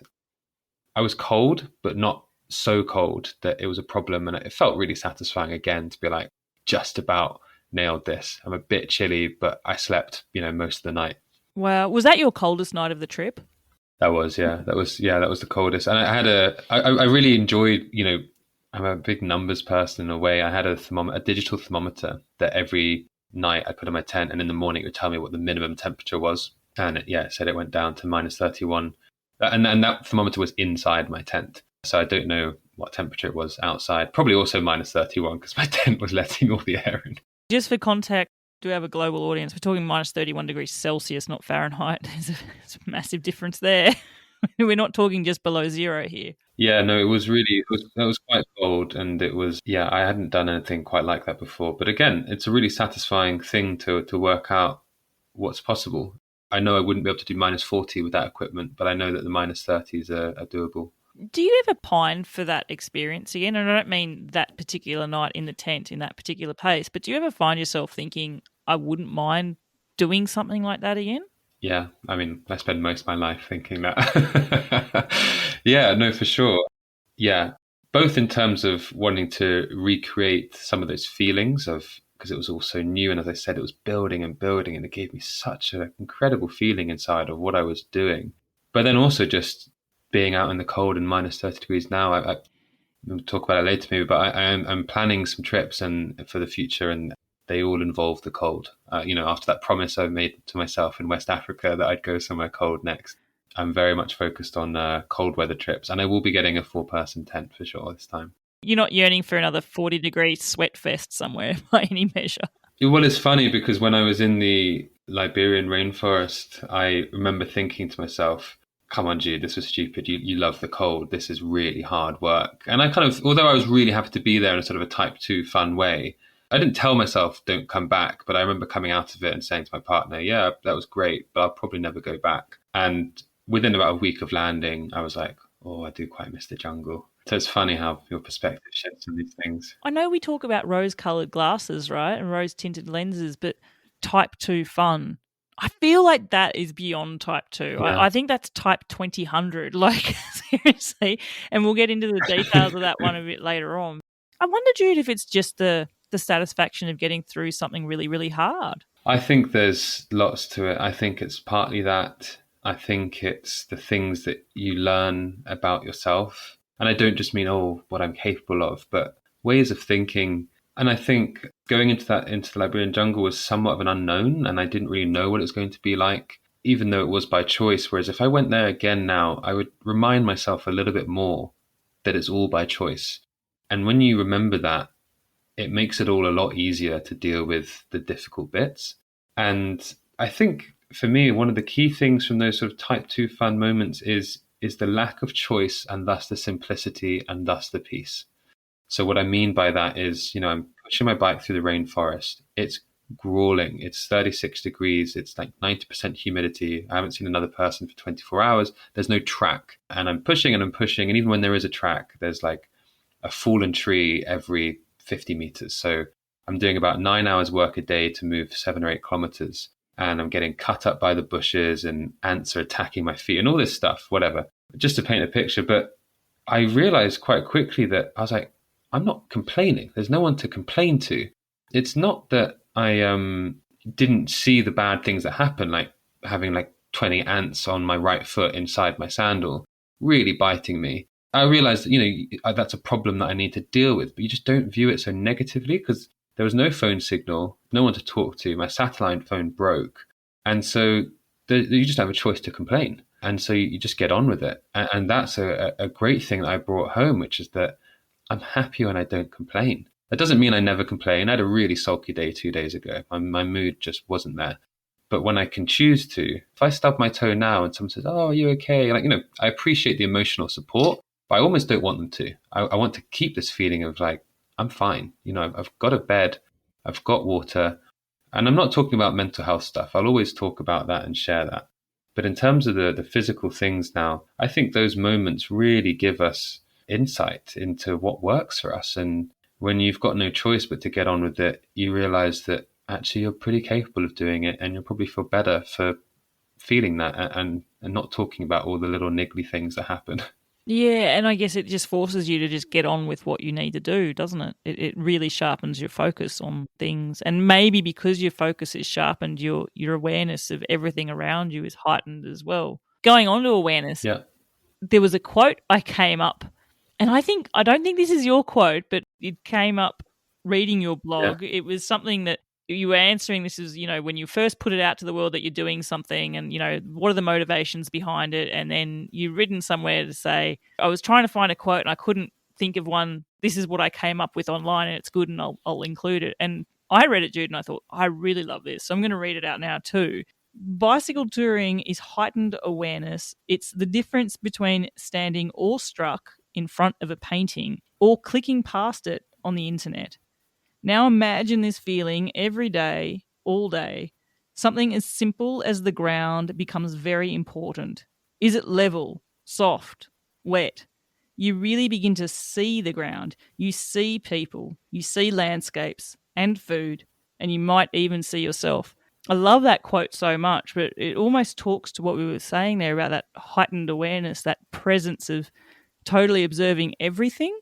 I was cold, but not so cold that it was a problem. And it felt really satisfying again to be like, just about nailed this. I'm a bit chilly, but I slept, most of the night. Wow. Was that your coldest night of the trip? That was the coldest. And I really enjoyed, I'm a big numbers person in a way. I had a digital thermometer that every night I put in my tent, and in the morning it would tell me what the minimum temperature was. And it said it went down to minus 31. And that thermometer was inside my tent. So I don't know what temperature it was outside. Probably also minus 31 because my tent was letting all the air in. Just for context, do we have a global audience? We're talking minus 31 degrees Celsius, not Fahrenheit. There's a massive difference there. We're not talking just below zero here. Yeah, no, it was quite cold, and it was, I hadn't done anything quite like that before. But again, it's a really satisfying thing to work out what's possible. I know I wouldn't be able to do minus 40 with that equipment, but I know that the minus 30s are doable. Do you ever pine for that experience again? And I don't mean that particular night in the tent in that particular place, but do you ever find yourself thinking, I wouldn't mind doing something like that again? Yeah, I mean, I spend most of my life thinking that. Yeah, no, for sure. Yeah, both in terms of wanting to recreate some of those feelings because it was all so new. And as I said, it was building and building, and it gave me such an incredible feeling inside of what I was doing. But then also just being out in the cold and minus 30 degrees now. We'll talk about it later maybe, but I'm planning some trips and for the future, and they all involve the cold. After that promise I made to myself in West Africa that I'd go somewhere cold next. I'm very much focused on cold weather trips, and I will be getting a 4-person tent for sure this time. You're not yearning for another 40-degree sweat fest somewhere by any measure. Well, it's funny because when I was in the Liberian rainforest, I remember thinking to myself, come on, Jude, this was stupid. You love the cold. This is really hard work. And I kind of, although I was really happy to be there in a sort of a type 2 fun way, I didn't tell myself don't come back, but I remember coming out of it and saying to my partner, yeah, that was great, but I'll probably never go back. And within about a week of landing, I was like, oh, I do quite miss the jungle. So it's funny how your perspective shifts on these things. I know we talk about rose-coloured glasses, right, and rose-tinted lenses, but type 2 fun, I feel like that is beyond type 2. Yeah. I think that's type 2000, like, seriously. And we'll get into the details of that one a bit later on. I wonder, Jude, if it's just the satisfaction of getting through something really, really hard. I think there's lots to it. I think it's partly that. I think it's the things that you learn about yourself. And I don't just mean, oh, what I'm capable of, but ways of thinking. And I think going into the Liberian jungle was somewhat of an unknown, and I didn't really know what it was going to be like, even though it was by choice. Whereas if I went there again now, I would remind myself a little bit more that it's all by choice. And when you remember that, it makes it all a lot easier to deal with the difficult bits. And I think for me, one of the key things from those sort of type 2 fun moments is the lack of choice, and thus the simplicity, and thus the peace. So what I mean by that is, I'm pushing my bike through the rainforest. It's grueling. It's 36 degrees. It's like 90% humidity. I haven't seen another person for 24 hours. There's no track. And I'm pushing and I'm pushing. And even when there is a track, there's like a fallen tree every 50 meters. So I'm doing about 9 hours work a day to move 7 or 8 kilometers. And I'm getting cut up by the bushes, and ants are attacking my feet and all this stuff, whatever, just to paint a picture. But I realized quite quickly that I was like, I'm not complaining. There's no one to complain to. It's not that I didn't see the bad things that happen, like having like 20 ants on my right foot inside my sandal, really biting me. I realized that, that's a problem that I need to deal with, but you just don't view it so negatively because there was no phone signal, no one to talk to. My satellite phone broke. And so you just have a choice to complain. And so you just get on with it. And that's a great thing that I brought home, which is that I'm happy when I don't complain. That doesn't mean I never complain. I had a really sulky day 2 days ago. My mood just wasn't there. But when I can choose to, if I stub my toe now and someone says, oh, are you okay? Like, I appreciate the emotional support, but I almost don't want them to. I want to keep this feeling of like, I'm fine. I've got a bed, I've got water, and I'm not talking about mental health stuff. I'll always talk about that and share that. But in terms of the physical things now, I think those moments really give us insight into what works for us. And when you've got no choice but to get on with it, you realize that actually you're pretty capable of doing it, and you'll probably feel better for feeling that and not talking about all the little niggly things that happen. Yeah, and I guess it just forces you to just get on with what you need to do, doesn't it? It really sharpens your focus on things. And maybe because your focus is sharpened, your awareness of everything around you is heightened as well. Going on to awareness, Yeah. There was a quote I came up, and I don't think this is your quote, but it came up reading your blog. Yeah. It was something that you were answering. This is, when you first put it out to the world that you're doing something, and, what are the motivations behind it? And then you've written somewhere to say, I was trying to find a quote and I couldn't think of one. This is what I came up with online, and it's good, and I'll include it. And I read it, Jude, and I thought, I really love this. So I'm going to read it out now too. Bicycle touring is heightened awareness. It's the difference between standing awestruck in front of a painting or clicking past it on the internet. Now imagine this feeling every day, all day. Something as simple as the ground becomes very important. Is it level, soft, wet? You really begin to see the ground. You see people, you see landscapes and food, and you might even see yourself. I love that quote so much, but it almost talks to what we were saying there about that heightened awareness, that presence of totally observing everything.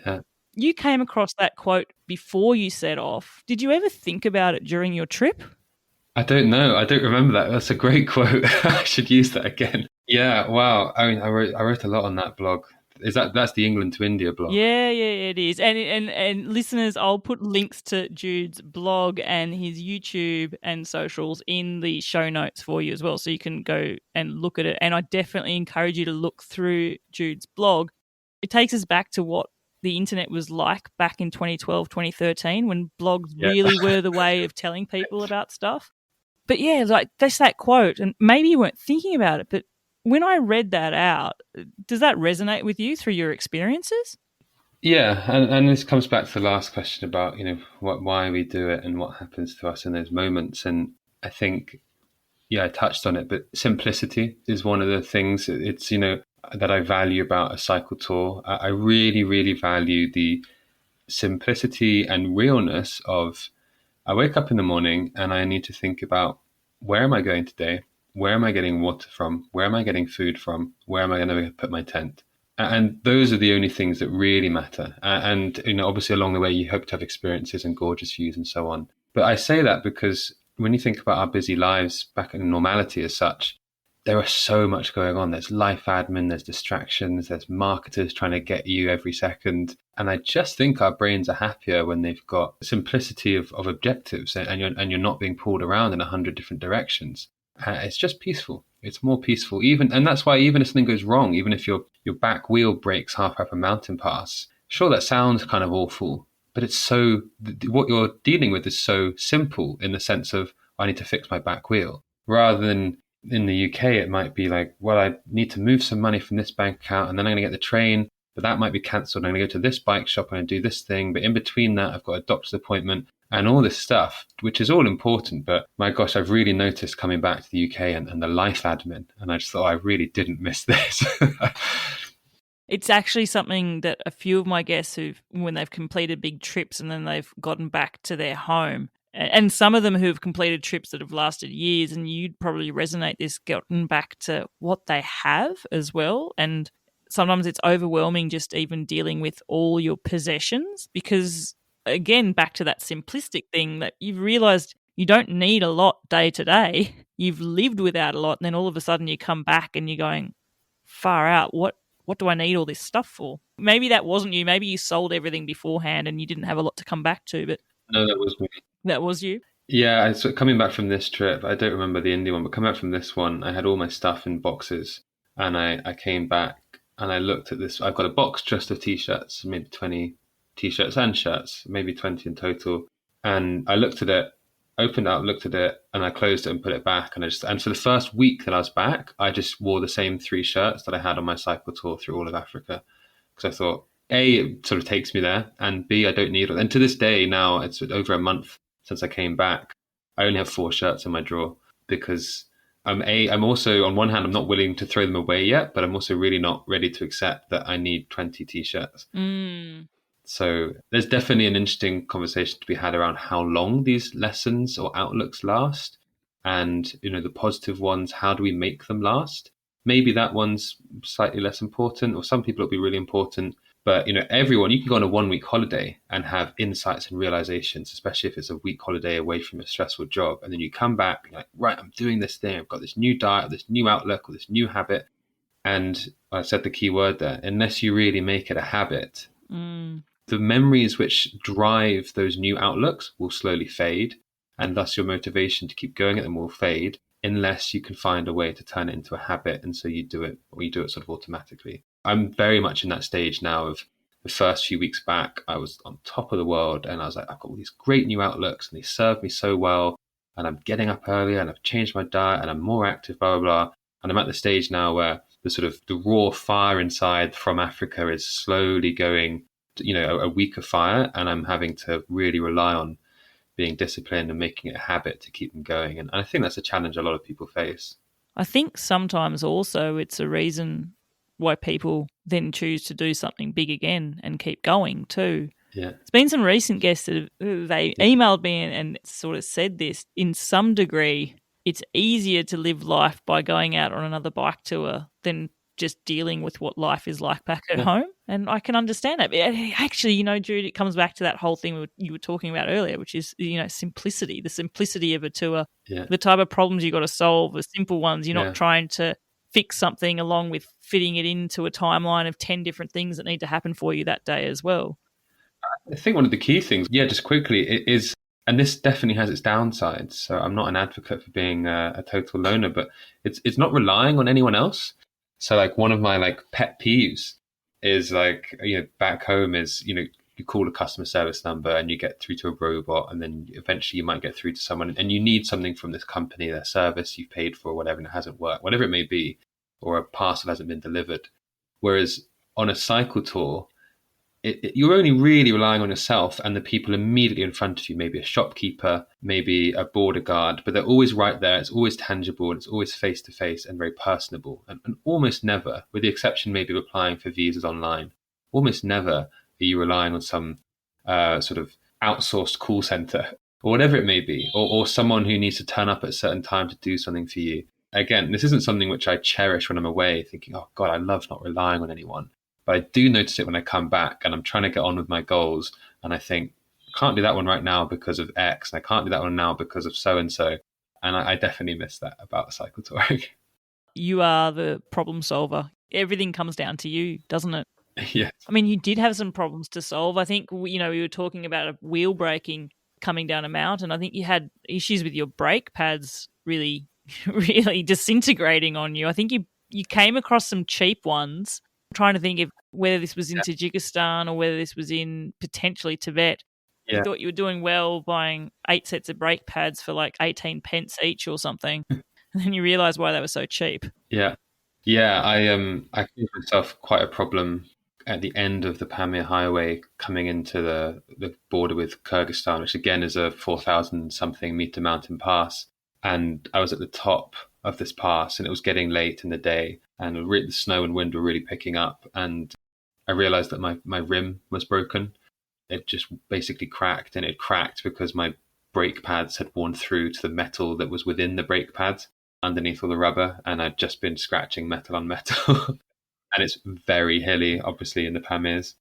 Yeah. You came across that quote before you set off. Did you ever think about it during your trip? I don't know. I don't remember that. That's a great quote. I should use that again. Yeah, wow. I mean, I wrote a lot on that blog. That's the England to India blog? Yeah, it is. And listeners, I'll put links to Jude's blog and his YouTube and socials in the show notes for you as well, so you can go and look at it. And I definitely encourage you to look through Jude's blog. It takes us back to what the internet was like back in 2012, 2013, when blogs really were the way of telling people about stuff. But yeah, like that's that quote, and maybe you weren't thinking about it, but when I read that out, does that resonate with you through your experiences? Yeah, and this comes back to the last question about, why we do it and what happens to us in those moments. And I think, I touched on it, but simplicity is one of the things it's, that I value about a cycle tour. I really, really value the simplicity and realness of, I wake up in the morning and I need to think about, where am I going today? Where am I getting water from? Where am I getting food from? Where am I going to put my tent? And those are the only things that really matter. And obviously along the way, you hope to have experiences and gorgeous views and so on. But I say that because when you think about our busy lives back in normality as such, there is so much going on. There's life admin, there's distractions, there's marketers trying to get you every second. And I just think our brains are happier when they've got simplicity of objectives, and you're not being pulled around in 100 different directions. It's just peaceful. It's more peaceful. And that's why even if something goes wrong, even if your back wheel breaks halfway up a mountain pass, sure, that sounds kind of awful, but it's what you're dealing with is so simple in the sense of, I need to fix my back wheel, rather than in the UK, it might be like, well, I need to move some money from this bank account and then I'm going to get the train, but that might be cancelled. I'm going to go to this bike shop and do this thing. But in between that, I've got a doctor's appointment and all this stuff, which is all important. But my gosh, I've really noticed coming back to the UK and the life admin. And I just thought, I really didn't miss this. It's actually something that a few of my guests when they've completed big trips and then they've gotten back to their home, and some of them who have completed trips that have lasted years, and you'd probably resonate this, gotten back to what they have as well. And sometimes it's overwhelming just even dealing with all your possessions, because, again, back to that simplistic thing that you've realised you don't need a lot day to day. You've lived without a lot, and then all of a sudden you come back and you're going, far out, what do I need all this stuff for? Maybe that wasn't you. Maybe you sold everything beforehand and you didn't have a lot to come back to. But no, that was me. That was you? Yeah, so coming back from this trip, I don't remember the India one, but coming back from this one, I had all my stuff in boxes, and I came back and I looked at this. I've got a box just of T-shirts, maybe 20 T-shirts and shirts, maybe 20 in total. And I looked at it, opened up, looked at it, and I closed it and put it back. And for the first week that I was back, I just wore the same 3 shirts that I had on my cycle tour through all of Africa, because I thought, A, it sort of takes me there, and B, I don't need it. And to this day now, it's over a month since I came back, I only have 4 shirts in my drawer, because I'm also, on one hand, I'm not willing to throw them away yet, but I'm also really not ready to accept that I need 20 T-shirts. So there's definitely an interesting conversation to be had around how long these lessons or outlooks last, and the positive ones, how do we make them last? Maybe that one's slightly less important, or some people it'll be really important. But everyone, you can go on a 1-week holiday and have insights and realizations, especially if it's a week holiday away from a stressful job. And then you come back and you're like, right, I'm doing this thing. I've got this new diet, this new outlook, or this new habit. And I said the key word there, unless you really make it a habit, the memories which drive those new outlooks will slowly fade. And thus your motivation to keep going at them will fade, unless you can find a way to turn it into a habit. And so you do it sort of automatically. I'm very much in that stage now of the first few weeks back. I was on top of the world and I was like, I've got all these great new outlooks and they serve me so well. And I'm getting up earlier and I've changed my diet and I'm more active, blah, blah, blah. And I'm at the stage now where the raw fire inside from Africa is slowly going to, a week of fire. And I'm having to really rely on being disciplined and making it a habit to keep them going. And I think that's a challenge a lot of people face. I think sometimes also it's a reason why people then choose to do something big again and keep going too. Yeah. It's been some recent guests that they emailed me and sort of said this. In some degree, it's easier to live life by going out on another bike tour than just dealing with what life is like back at home. And I can understand that. Actually, Jude, it comes back to that whole thing you were talking about earlier, which is, simplicity, the simplicity of a tour, the type of problems you got to solve, the simple ones. You're not trying to fix something along with fitting it into a timeline of 10 different things that need to happen for you that day as well. I think one of the key things, just quickly, it is, and this definitely has its downsides. So I'm not an advocate for being a total loner, but it's not relying on anyone else. So like one of my like pet peeves is like, back home is, you call a customer service number and you get through to a robot, and then eventually you might get through to someone and you need something from this company, their service you've paid for, whatever, and it hasn't worked, whatever it may be, or a parcel hasn't been delivered. Whereas on a cycle tour, you're only really relying on yourself and the people immediately in front of you, maybe a shopkeeper, maybe a border guard, but they're always right there. It's always tangible. It's always face to face and very personable. And almost never, with the exception maybe of applying for visas online, almost never are you relying on some sort of outsourced call center or whatever it may be, or someone who needs to turn up at a certain time to do something for you. Again, this isn't something which I cherish when I'm away, thinking, oh God, I love not relying on anyone. But I do notice it when I come back and I'm trying to get on with my goals. And I think, I can't do that one right now because of X. And I can't do that one now because of so-and-so. And I definitely miss that about cycle touring. You are the problem solver. Everything comes down to you, doesn't it? Yeah. I mean, you did have some problems to solve. I think, we were talking about a wheel braking coming down a mountain. I think you had issues with your brake pads really, really disintegrating on you. I think you came across some cheap ones. I'm trying to think of whether this was in Tajikistan or whether this was in potentially Tibet. You thought you were doing well buying 8 sets of brake pads for like 18 pence each or something. And then you realise why they were so cheap. Yeah. I gave myself quite a problem at the end of the Pamir Highway coming into the border with Kyrgyzstan, which again is a 4,000 something meter mountain pass. And I was at the top of this pass and it was getting late in the day and the snow and wind were really picking up. And I realized that my rim was broken. It just basically cracked, and it cracked because my brake pads had worn through to the metal that was within the brake pads underneath all the rubber. And I'd just been scratching metal on metal. And it's very hilly, obviously, in the Pamirs.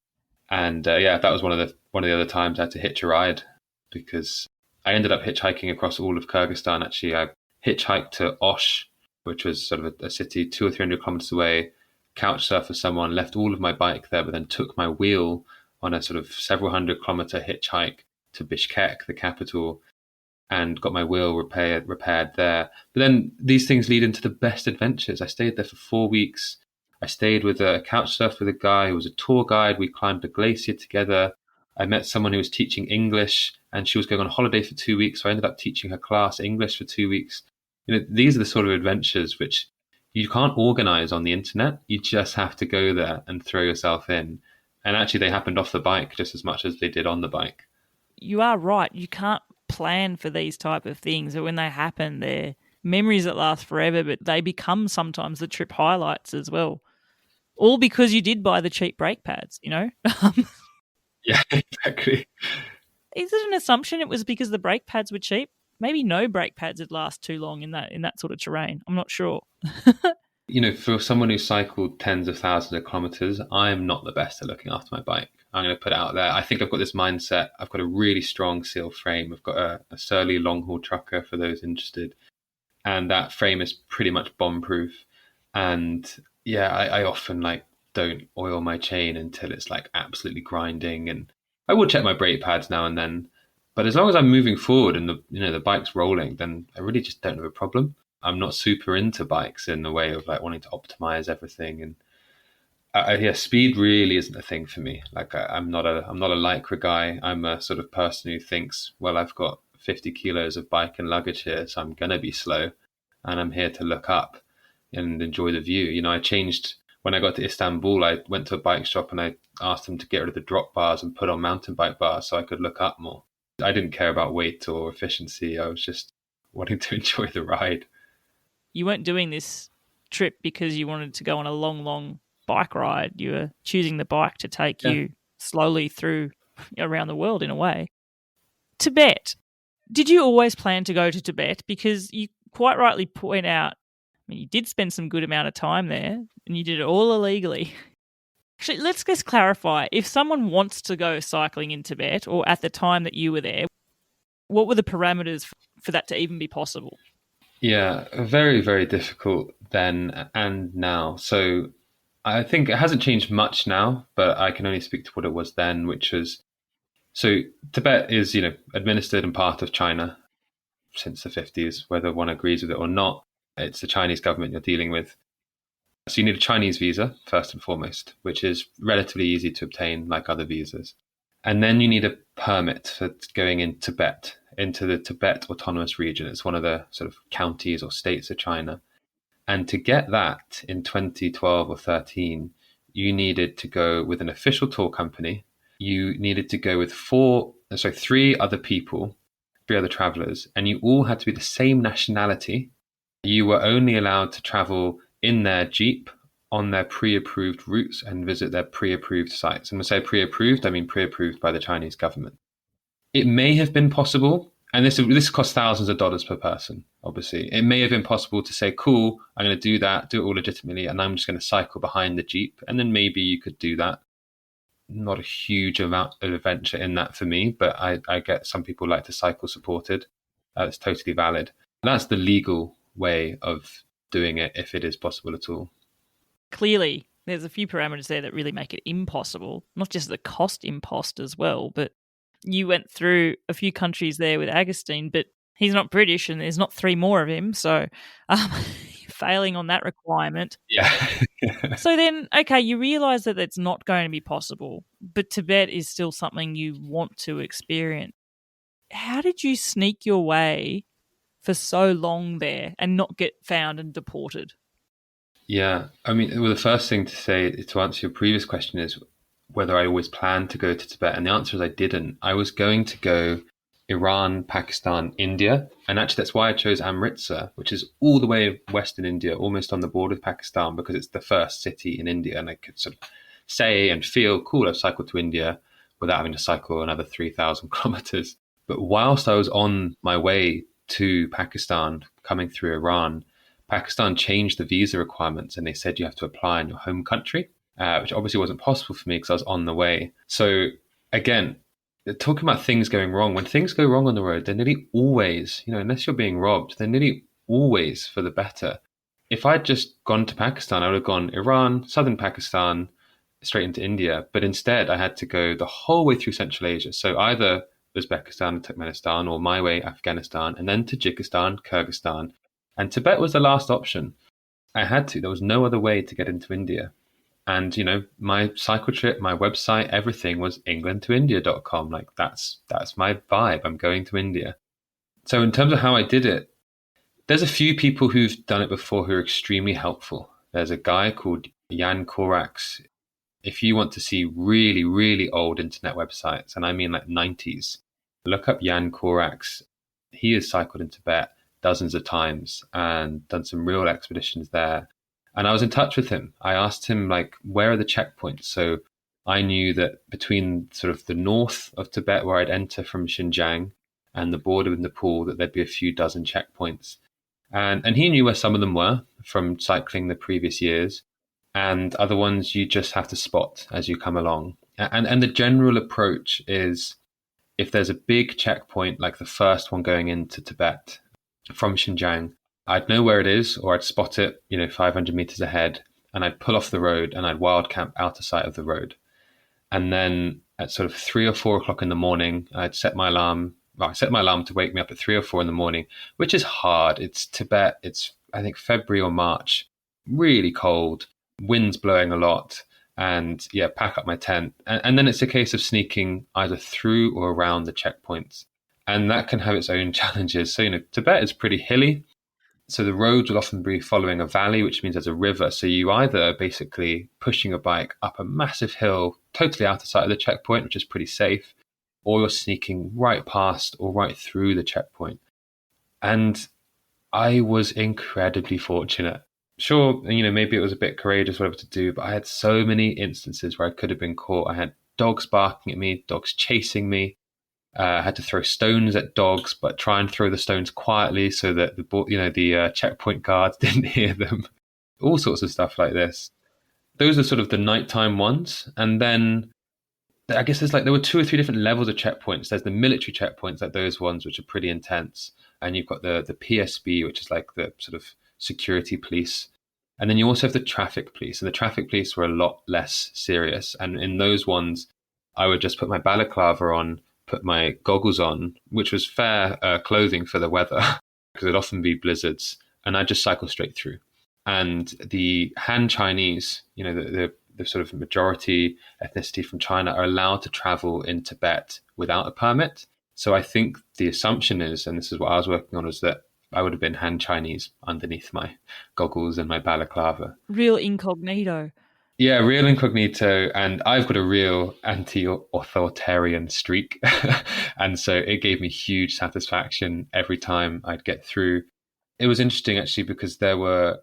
And that was one of the other times I had to hitch a ride because I ended up hitchhiking across all of Kyrgyzstan. Actually, I hitchhiked to Osh, which was sort of a city 200 or 300 kilometers away, couch surfed for someone, left all of my bike there, but then took my wheel on a sort of several 100-kilometer hitchhike to Bishkek, the capital, and got my wheel repaired there. But then these things lead into the best adventures. I stayed there for 4 weeks. I stayed with a couch surf with a guy who was a tour guide. We climbed a glacier together. I met someone who was teaching English, and she was going on holiday for 2 weeks. So I ended up teaching her class English for 2 weeks. These are the sort of adventures which you can't organize on the internet. You just have to go there and throw yourself in. And actually, they happened off the bike just as much as they did on the bike. You are right. You can't plan for these type of things. But when they happen, they're memories that last forever, but they become sometimes the trip highlights as well. All because you did buy the cheap brake pads, Yeah, exactly. Is it an assumption it was because the brake pads were cheap? Maybe no brake pads would last too long in that sort of terrain. I'm not sure. For someone who cycled tens of thousands of kilometers, I am not the best at looking after my bike. I'm going to put it out there. I think I've got this mindset. I've got a really strong seal frame. I've got a Surly long haul trucker for those interested. And that frame is pretty much bomb proof. And I often don't oil my chain until it's absolutely grinding. And I will check my brake pads now and then. But as long as I'm moving forward and the bike's rolling, then I really just don't have a problem. I'm not super into bikes in the way of wanting to optimize everything, and speed really isn't a thing for me. I'm not a Lycra guy. I'm a sort of person who thinks, well, I've got 50 kilos of bike and luggage here, so I'm gonna be slow, and I'm here to look up and enjoy the view. I changed when I got to Istanbul. I went to a bike shop and I asked them to get rid of the drop bars and put on mountain bike bars so I could look up more. I didn't care about weight or efficiency. I was just wanting to enjoy the ride. You weren't doing this trip because you wanted to go on a long, long bike ride. You were choosing the bike to take you slowly through around the world in a way. Tibet. Did you always plan to go to Tibet? Because you quite rightly point out, you did spend some good amount of time there and you did it all illegally. Actually, let's just clarify. If someone wants to go cycling in Tibet, or at the time that you were there, what were the parameters for that to even be possible? Yeah, very, very difficult then and now. So I think it hasn't changed much now, but I can only speak to what it was then, which was so Tibet is, administered and part of China since the 50s, whether one agrees with it or not. It's the Chinese government you're dealing with. So you need a Chinese visa, first and foremost, which is relatively easy to obtain like other visas. And then you need a permit for going in Tibet, into the Tibet Autonomous Region. It's one of the sort of counties or states of China. And to get that in 2012 or 13, you needed to go with an official tour company. You needed to go with three other people, three other travelers, and you all had to be the same nationality. You were only allowed to travel in their Jeep on their pre-approved routes and visit their pre-approved sites. And when I say pre-approved, I mean pre-approved by the Chinese government. It may have been possible, and this costs thousands of dollars per person, obviously. It may have been possible to say, cool, I'm going to do that, do it all legitimately, and I'm just going to cycle behind the Jeep. And then maybe you could do that. Not a huge amount of adventure in that for me, but I get some people like to cycle supported. That's totally valid. That's the legal way of doing it, if it is possible at all. Clearly, there's a few parameters there that really make it impossible, not just the cost impost as well, but you went through a few countries there with Agustin, but he's not British and there's not three more of him, so failing on that requirement. Yeah. So then, okay, you realise that it's not going to be possible, but Tibet is still something you want to experience. How did you sneak your way for so long there and not get found and deported? Yeah. I mean, well, the first thing to say to answer your previous question is whether I always planned to go to Tibet. And the answer is I didn't. I was going to go Iran, Pakistan, India. And actually, that's why I chose Amritsar, which is all the way western India, almost on the border of Pakistan, because it's the first city in India. And I could sort of say and feel, cool, I've cycled to India without having to cycle another 3,000 kilometers. But whilst I was on my way to Pakistan, coming through Iran, Pakistan changed the visa requirements and they said you have to apply in your home country, which obviously wasn't possible for me because I was on the way. So again, talking about things going wrong, when things go wrong on the road, they're nearly always, unless you're being robbed, they're nearly always for the better. If I'd just gone to Pakistan, I would have gone Iran, southern Pakistan, straight into India. But instead, I had to go the whole way through Central Asia. So either Uzbekistan and Turkmenistan, or my way, Afghanistan, and then Tajikistan, Kyrgyzstan. And Tibet was the last option. I had to. There was no other way to get into India. And, my cycle trip, my website, everything was englandtoindia.com. Like that's my vibe. I'm going to India. So in terms of how I did it, there's a few people who've done it before who are extremely helpful. There's a guy called Jan Korax. If you want to see really, really old internet websites, and I mean like 90s, look up Jan Korax. He has cycled in Tibet dozens of times and done some real expeditions there. And I was in touch with him. I asked him, like, where are the checkpoints? So I knew that between sort of the north of Tibet, where I'd enter from Xinjiang, and the border with Nepal, that there'd be a few dozen checkpoints. And he knew where some of them were from cycling the previous years, and other ones you just have to spot as you come along. And the general approach is, if there's a big checkpoint, like the first one going into Tibet from Xinjiang, I'd know where it is, or I'd spot it, 500 meters ahead, and I'd pull off the road and I'd wild camp out of sight of the road. And then at sort of 3 or 4 o'clock in the morning, I'd set my alarm. Well, I set my alarm to wake me up at 3 or 4 in the morning, which is hard. It's Tibet. It's, I think, February or March, really cold, winds blowing a lot, and yeah, pack up my tent. And then it's a case of sneaking either through or around the checkpoints. And that can have its own challenges. So, Tibet is pretty hilly. So the roads will often be following a valley, which means there's a river. So you either are basically pushing a bike up a massive hill, totally out of sight of the checkpoint, which is pretty safe, or you're sneaking right past or right through the checkpoint. And I was incredibly fortunate. Sure, maybe it was a bit courageous, whatever to do, but I had so many instances where I could have been caught. I had dogs barking at me, dogs chasing me. I had to throw stones at dogs, but try and throw the stones quietly so that the checkpoint guards didn't hear them. All sorts of stuff like this. Those are sort of the nighttime ones, and then I guess there were 2 or 3 different levels of checkpoints. There's the military checkpoints, like those ones, which are pretty intense. and you've got the PSB, which is like the sort of security police. And then you also have the traffic police. And the traffic police were a lot less serious. And in those ones, I would just put my balaclava on, put my goggles on, which was fair clothing for the weather, because it'd often be blizzards, and I'd just cycle straight through. And the Han Chinese, the sort of majority ethnicity from China, are allowed to travel in Tibet without a permit. So I think the assumption is, and this is what I was working on, was that I would have been Han Chinese underneath my goggles and my balaclava. Real incognito. Yeah, real incognito. And I've got a real anti-authoritarian streak. And so it gave me huge satisfaction every time I'd get through. It was interesting, actually, because there was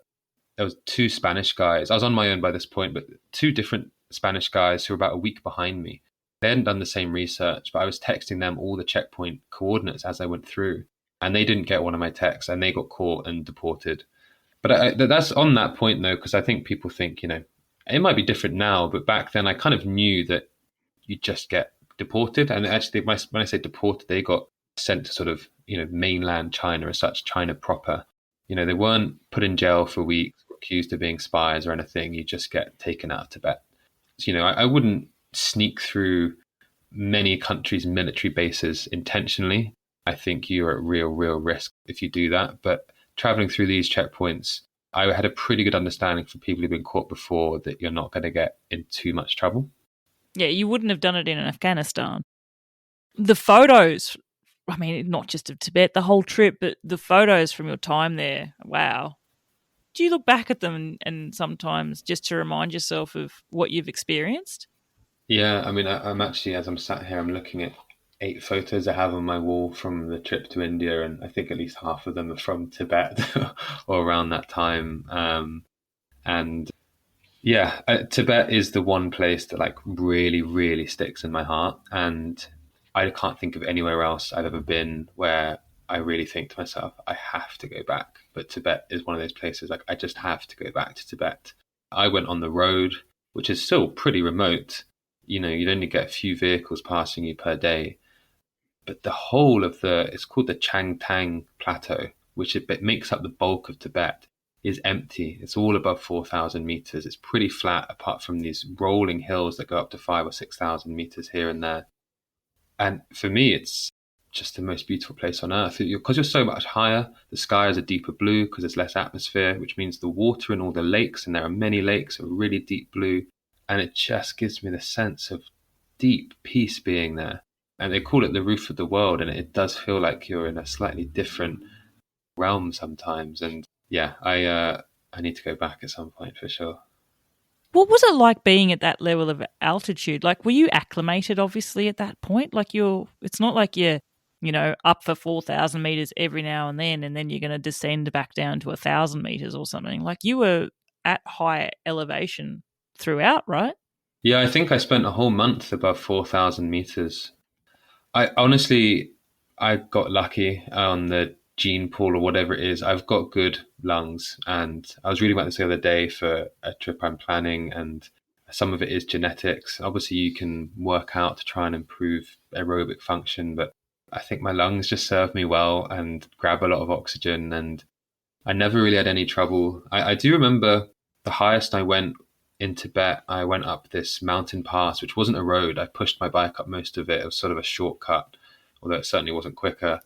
two Spanish guys. I was on my own by this point, but two different Spanish guys who were about a week behind me. They hadn't done the same research, but I was texting them all the checkpoint coordinates as I went through. And they didn't get one of my texts, and they got caught and deported. But that's on that point, though, because I think people think, it might be different now, but back then I kind of knew that you just get deported. And actually, when I say deported, they got sent to sort of, mainland China as such, China proper. They weren't put in jail for weeks, accused of being spies or anything. You just get taken out of Tibet. So, I wouldn't sneak through many countries' military bases intentionally. I think you're at real risk if you do that. But traveling through these checkpoints, I had a pretty good understanding for people who've been caught before that you're not going to get in too much trouble. Yeah, you wouldn't have done it in Afghanistan. The photos, I mean, not just of Tibet, the whole trip, but the photos from your time there, wow. Do you look back at them and sometimes just to remind yourself of what you've experienced? Yeah, I mean, I'm actually, as I'm sat here, I'm looking at 8 photos I have on my wall from the trip to India, and I think at least half of them are from Tibet or around that time. And yeah, Tibet is the one place that like really sticks in my heart, and I can't think of anywhere else I've ever been where I really think to myself, I have to go back. But Tibet is one of those places like I just have to go back to Tibet. I went on the road, which is still pretty remote. You'd only get a few vehicles passing you per day. But the whole of it's called the Changtang Plateau, which it makes up the bulk of Tibet, is empty. It's all above 4,000 meters. It's pretty flat apart from these rolling hills that go up to 5,000 or 6,000 meters here and there. And for me, it's just the most beautiful place on earth. Because you're so much higher, the sky is a deeper blue because there's less atmosphere, which means the water in all the lakes, and there are many lakes, are really deep blue. And it just gives me the sense of deep peace being there. And they call it the roof of the world, and it does feel like you're in a slightly different realm sometimes. And yeah, I need to go back at some point for sure. What was it like being at that level of altitude? Like, were you acclimated, obviously, at that point? Like, it's not like you're, up for 4,000 meters every now and then you're going to descend back down to 1,000 meters or something. Like, you were at high elevation throughout, right? Yeah, I think I spent a whole month above 4,000 meters. I got lucky on the gene pool or whatever it is. I've got good lungs, and I was reading about this the other day for a trip I'm planning, and some of it is genetics. Obviously, you can work out to try and improve aerobic function, but I think my lungs just serve me well and grab a lot of oxygen, and I never really had any trouble. I do remember the highest I went in Tibet. I went up this mountain pass, which wasn't a road. I pushed my bike up most of it. It was sort of a shortcut, although it certainly wasn't quicker.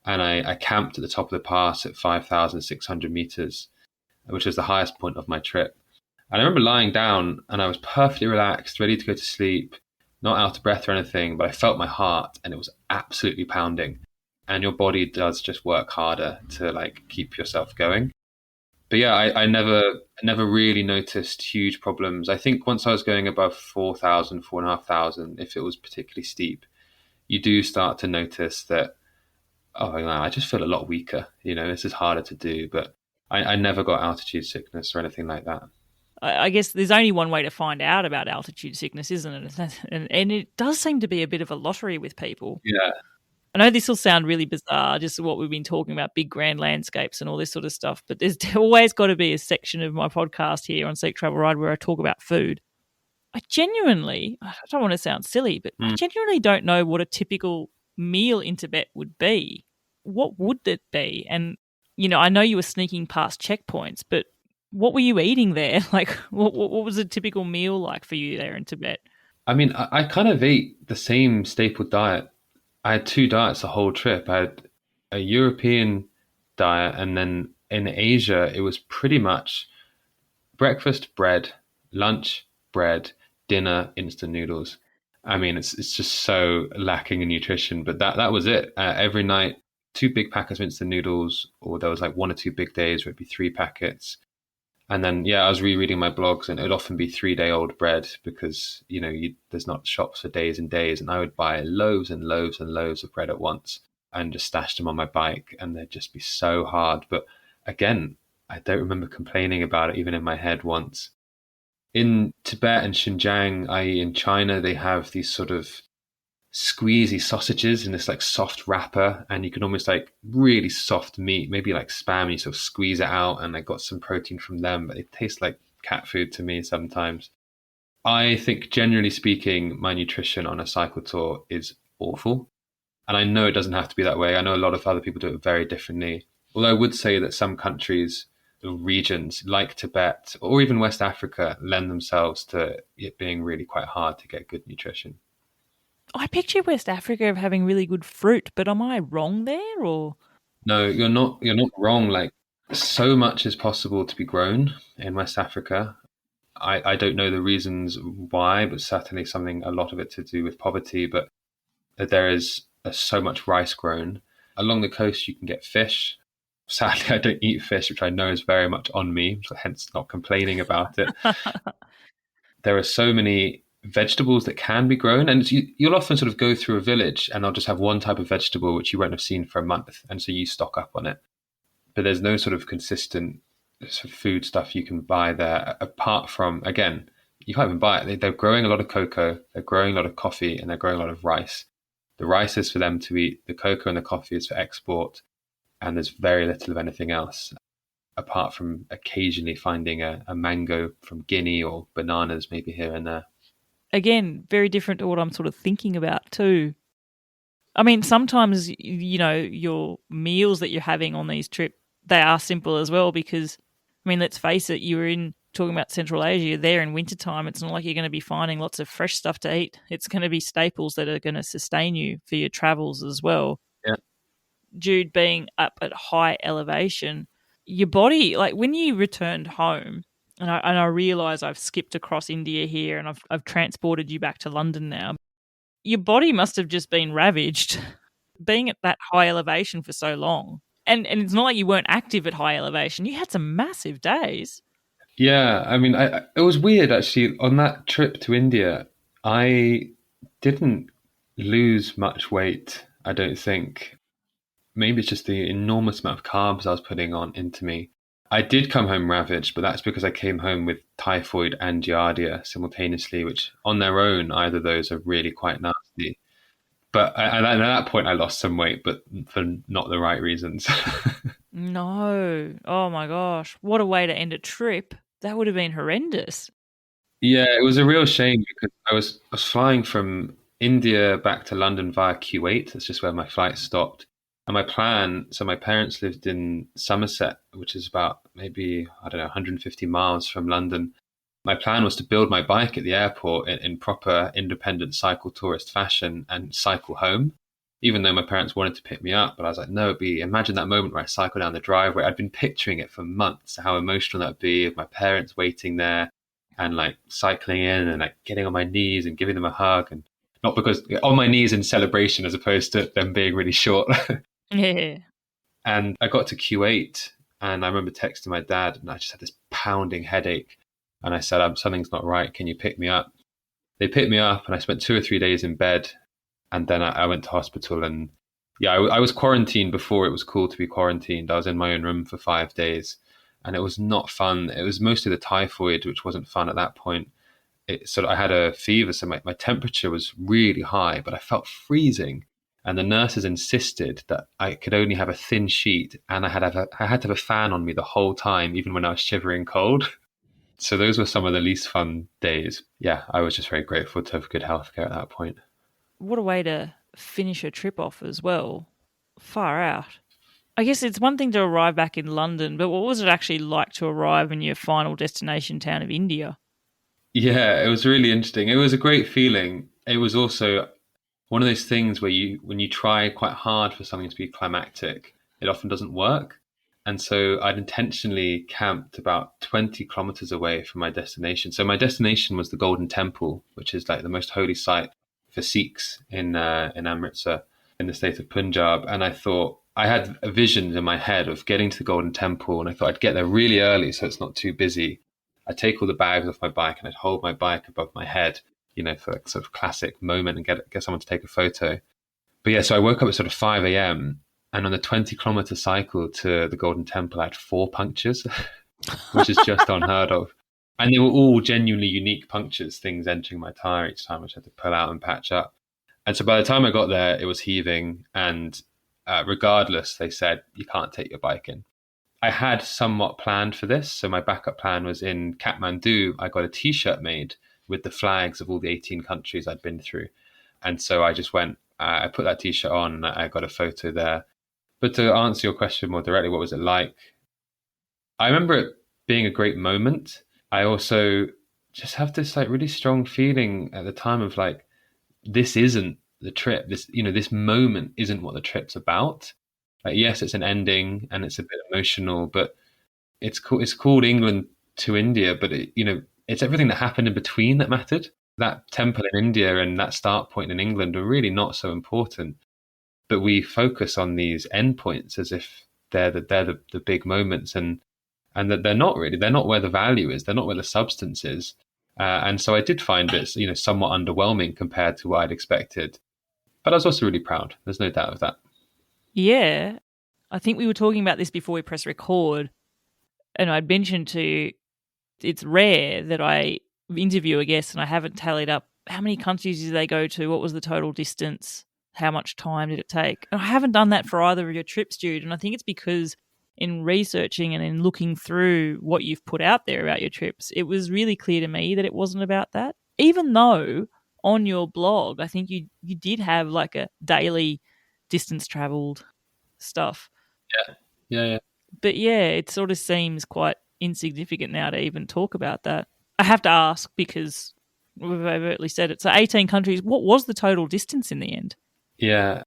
And I camped at the top of the pass at 5,600 meters, which was the highest point of my trip. And I remember lying down and I was perfectly relaxed, ready to go to sleep, not out of breath or anything, but I felt my heart and it was absolutely pounding. And your body does just work harder to like keep yourself going. But yeah, I never really noticed huge problems. I think once I was going above 4,000, 4,500, if it was particularly steep, you do start to notice that, oh, man, I just feel a lot weaker. This is harder to do, but I never got altitude sickness or anything like that. I guess there's only one way to find out about altitude sickness, isn't it? And it does seem to be a bit of a lottery with people. Yeah. I know this will sound really bizarre, just what we've been talking about, big grand landscapes and all this sort of stuff, but there's always got to be a section of my podcast here on Seek Travel Ride where I talk about food. I don't want to sound silly, but I genuinely don't know what a typical meal in Tibet would be. what would it be? And, I know you were sneaking past checkpoints, but what were you eating there? Like, what was a typical meal like for you there in Tibet? I mean, I kind of ate the same staple diet. I had two diets the whole trip. I had a European diet, and then in Asia, it was pretty much breakfast, bread, lunch, bread, dinner, instant noodles. I mean, it's just so lacking in nutrition, but that was it. Every night, two big packets of instant noodles, or there was like one or two big days where it'd be three packets. And then, yeah, I was rereading my blogs, and it would often be 3 day old bread because, there's not shops for days and days. And I would buy loaves and loaves and loaves of bread at once and just stash them on my bike. And they'd just be so hard. But again, I don't remember complaining about it even in my head once. In Tibet and Xinjiang, i.e., in China, they have these sort of squeezy sausages in this like soft wrapper, and you can almost like really soft meat, maybe like spam, you sort of squeeze it out, and I got some protein from them, but it tastes like cat food to me sometimes. I think generally speaking, my nutrition on a cycle tour is awful. And I know it doesn't have to be that way. I know a lot of other people do it very differently. Although I would say that some countries or regions like Tibet or even West Africa lend themselves to it being really quite hard to get good nutrition. I picture West Africa of having really good fruit, but am I wrong there or? No, you're not wrong. Like so much is possible to be grown in West Africa. I don't know the reasons why, but certainly something a lot of it to do with poverty. But there is so much rice grown. Along the coast, you can get fish. Sadly, I don't eat fish, which I know is very much on me, so hence not complaining about it. There are so many vegetables that can be grown, and you'll often sort of go through a village and they'll just have one type of vegetable which you won't have seen for a month, and so you stock up on it. But there's no sort of consistent sort of food stuff you can buy there apart from, again, you can't even buy it. They're growing a lot of cocoa, they're growing a lot of coffee, and they're growing a lot of rice. The rice is for them to eat, the cocoa and the coffee is for export, and there's very little of anything else apart from occasionally finding a mango from Guinea or bananas maybe here and there. Again, very different to what I'm sort of thinking about too. I mean, sometimes, your meals that you're having on these trips, they are simple as well because, I mean, let's face it, you were talking about Central Asia, you're there in wintertime. It's not like you're going to be finding lots of fresh stuff to eat. It's going to be staples that are going to sustain you for your travels as well. Yeah. Jude, being up at high elevation, your body, like when you returned home, and I realise I've skipped across India here and I've transported you back to London now, your body must have just been ravaged being at that high elevation for so long. And it's not like you weren't active at high elevation. You had some massive days. Yeah, I mean, it was weird actually. On that trip to India, I didn't lose much weight, I don't think. Maybe it's just the enormous amount of carbs I was putting on into me. I did come home ravaged, but that's because I came home with typhoid and giardia simultaneously, which on their own, either of those are really quite nasty. But at that point, I lost some weight, but for not the right reasons. No. Oh my gosh. What a way to end a trip. That would have been horrendous. Yeah, it was a real shame because I was flying from India back to London via Kuwait. That's just where my flight stopped. And my plan, so my parents lived in Somerset, which is about maybe, I don't know, 150 miles from London. My plan was to build my bike at the airport in proper independent cycle tourist fashion and cycle home, even though my parents wanted to pick me up. But I was like, no, imagine that moment where I cycle down the driveway. I'd been picturing it for months, how emotional that would be of my parents waiting there and like cycling in and like getting on my knees and giving them a hug, and not because on my knees in celebration as opposed to them being really short. Yeah. And I got to Q8 and I remember texting my dad and I just had this pounding headache. And I said, something's not right. Can you pick me up? They picked me up and I spent 2 or 3 days in bed. And then I went to hospital. And yeah, I was quarantined before it was cool to be quarantined. I was in my own room for 5 days and it was not fun. It was mostly the typhoid, which wasn't fun at that point. I had a fever, so my temperature was really high, but I felt freezing. And the nurses insisted that I could only have a thin sheet and I had to have a fan on me the whole time, even when I was shivering cold. So those were some of the least fun days. Yeah, I was just very grateful to have good healthcare at that point. What a way to finish a trip off as well. Far out. I guess it's one thing to arrive back in London, but what was it actually like to arrive in your final destination town of India? Yeah, it was really interesting. It was a great feeling. It was also one of those things where when you try quite hard for something to be climactic, it often doesn't work. And so I'd intentionally camped about 20 kilometers away from my destination. So my destination was the Golden Temple, which is like the most holy site for Sikhs in Amritsar, in the state of Punjab. And I thought I had a vision in my head of getting to the Golden Temple, and I thought I'd get there really early so it's not too busy. I'd take all the bags off my bike and I'd hold my bike above my head, for a sort of classic moment and get someone to take a photo. But yeah, so I woke up at sort of 5 a.m. and on the 20-kilometer cycle to the Golden Temple, I had 4 punctures, which is just unheard of. And they were all genuinely unique punctures, things entering my tire each time, which I had to pull out and patch up. And so by the time I got there, it was heaving. And regardless, they said, you can't take your bike in. I had somewhat planned for this. So my backup plan was in Kathmandu, I got a T-shirt made with the flags of all the 18 countries I'd been through. And so I just went, I put that T-shirt on and I got a photo there. But to answer your question more directly, what was it like? I remember it being a great moment. I also just have this like really strong feeling at the time of like, this isn't the trip. This moment isn't what the trip's about. Like, yes, it's an ending and it's a bit emotional, but it's called England to India, but it's everything that happened in between that mattered. That temple in India and that start point in England are really not so important. But we focus on these endpoints as if they're the big moments, and that they're not really. They're not where the value is. They're not where the substance is. And so I did find it, somewhat underwhelming compared to what I'd expected. But I was also really proud. There's no doubt of that. Yeah. I think we were talking about this before we press record, and I'd mentioned it's rare that I interview a guest and I haven't tallied up how many countries did they go to, what was the total distance, how much time did it take. And I haven't done that for either of your trips, Jude, and I think it's because in researching and in looking through what you've put out there about your trips, it was really clear to me that it wasn't about that. Even though on your blog, I think you did have like a daily distance traveled stuff. Yeah. But yeah, it sort of seems quite insignificant now to even talk about that. I have to ask because we've overtly said it. So 18 countries, what was the total distance in the end? Yeah.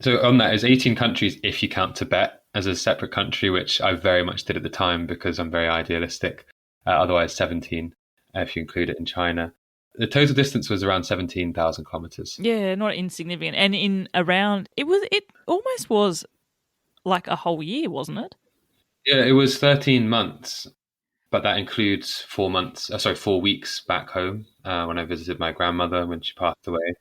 So on that is 18 countries if you count Tibet as a separate country, which I very much did at the time because I'm very idealistic. Otherwise 17 if you include it in China. The total distance was around 17,000 kilometers. Yeah, not insignificant. And it almost was like a whole year, wasn't it? Yeah, it was 13 months, but that includes 4 weeks back home when I visited my grandmother when she passed away.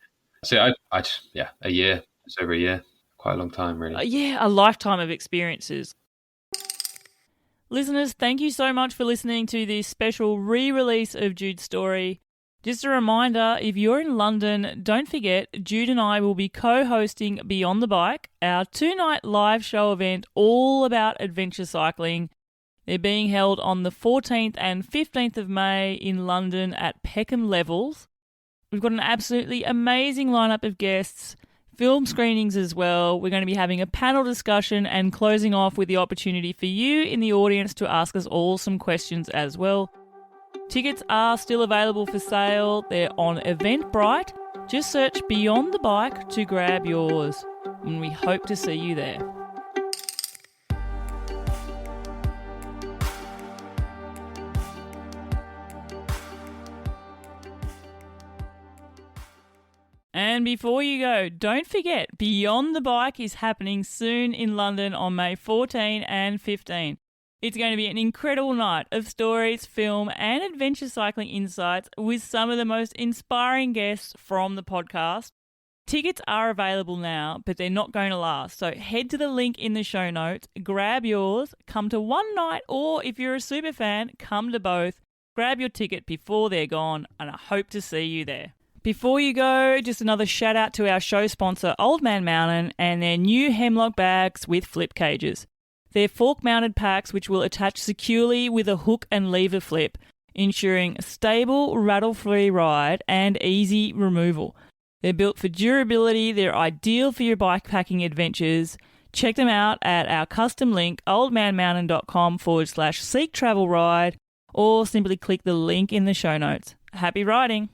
So a year, just over a year, quite a long time, really. Yeah, a lifetime of experiences. Listeners, thank you so much for listening to this special re-release of Jude's story. Just a reminder, if you're in London, don't forget Jude and I will be co-hosting Beyond the Bike, our 2-night live show event all about adventure cycling. They're being held on the 14th and 15th of May in London at Peckham Levels. We've got an absolutely amazing lineup of guests, film screenings as well. We're going to be having a panel discussion and closing off with the opportunity for you in the audience to ask us all some questions as well. Tickets are still available for sale. They're on Eventbrite. Just search Beyond the Bike to grab yours. And we hope to see you there. And before you go, don't forget, Beyond the Bike is happening soon in London on May 14 and 15. It's going to be an incredible night of stories, film, and adventure cycling insights with some of the most inspiring guests from the podcast. Tickets are available now, but they're not going to last. So head to the link in the show notes, grab yours, come to one night, or if you're a super fan, come to both. Grab your ticket before they're gone, and I hope to see you there. Before you go, just another shout out to our show sponsor, Old Man Mountain, and their new Hemlock bags with flip cages. They're fork-mounted packs which will attach securely with a hook and lever flip, ensuring a stable, rattle-free ride and easy removal. They're built for durability, they're ideal for your bikepacking adventures. Check them out at our custom link, oldmanmountain.com/seek travel ride, or simply click the link in the show notes. Happy riding!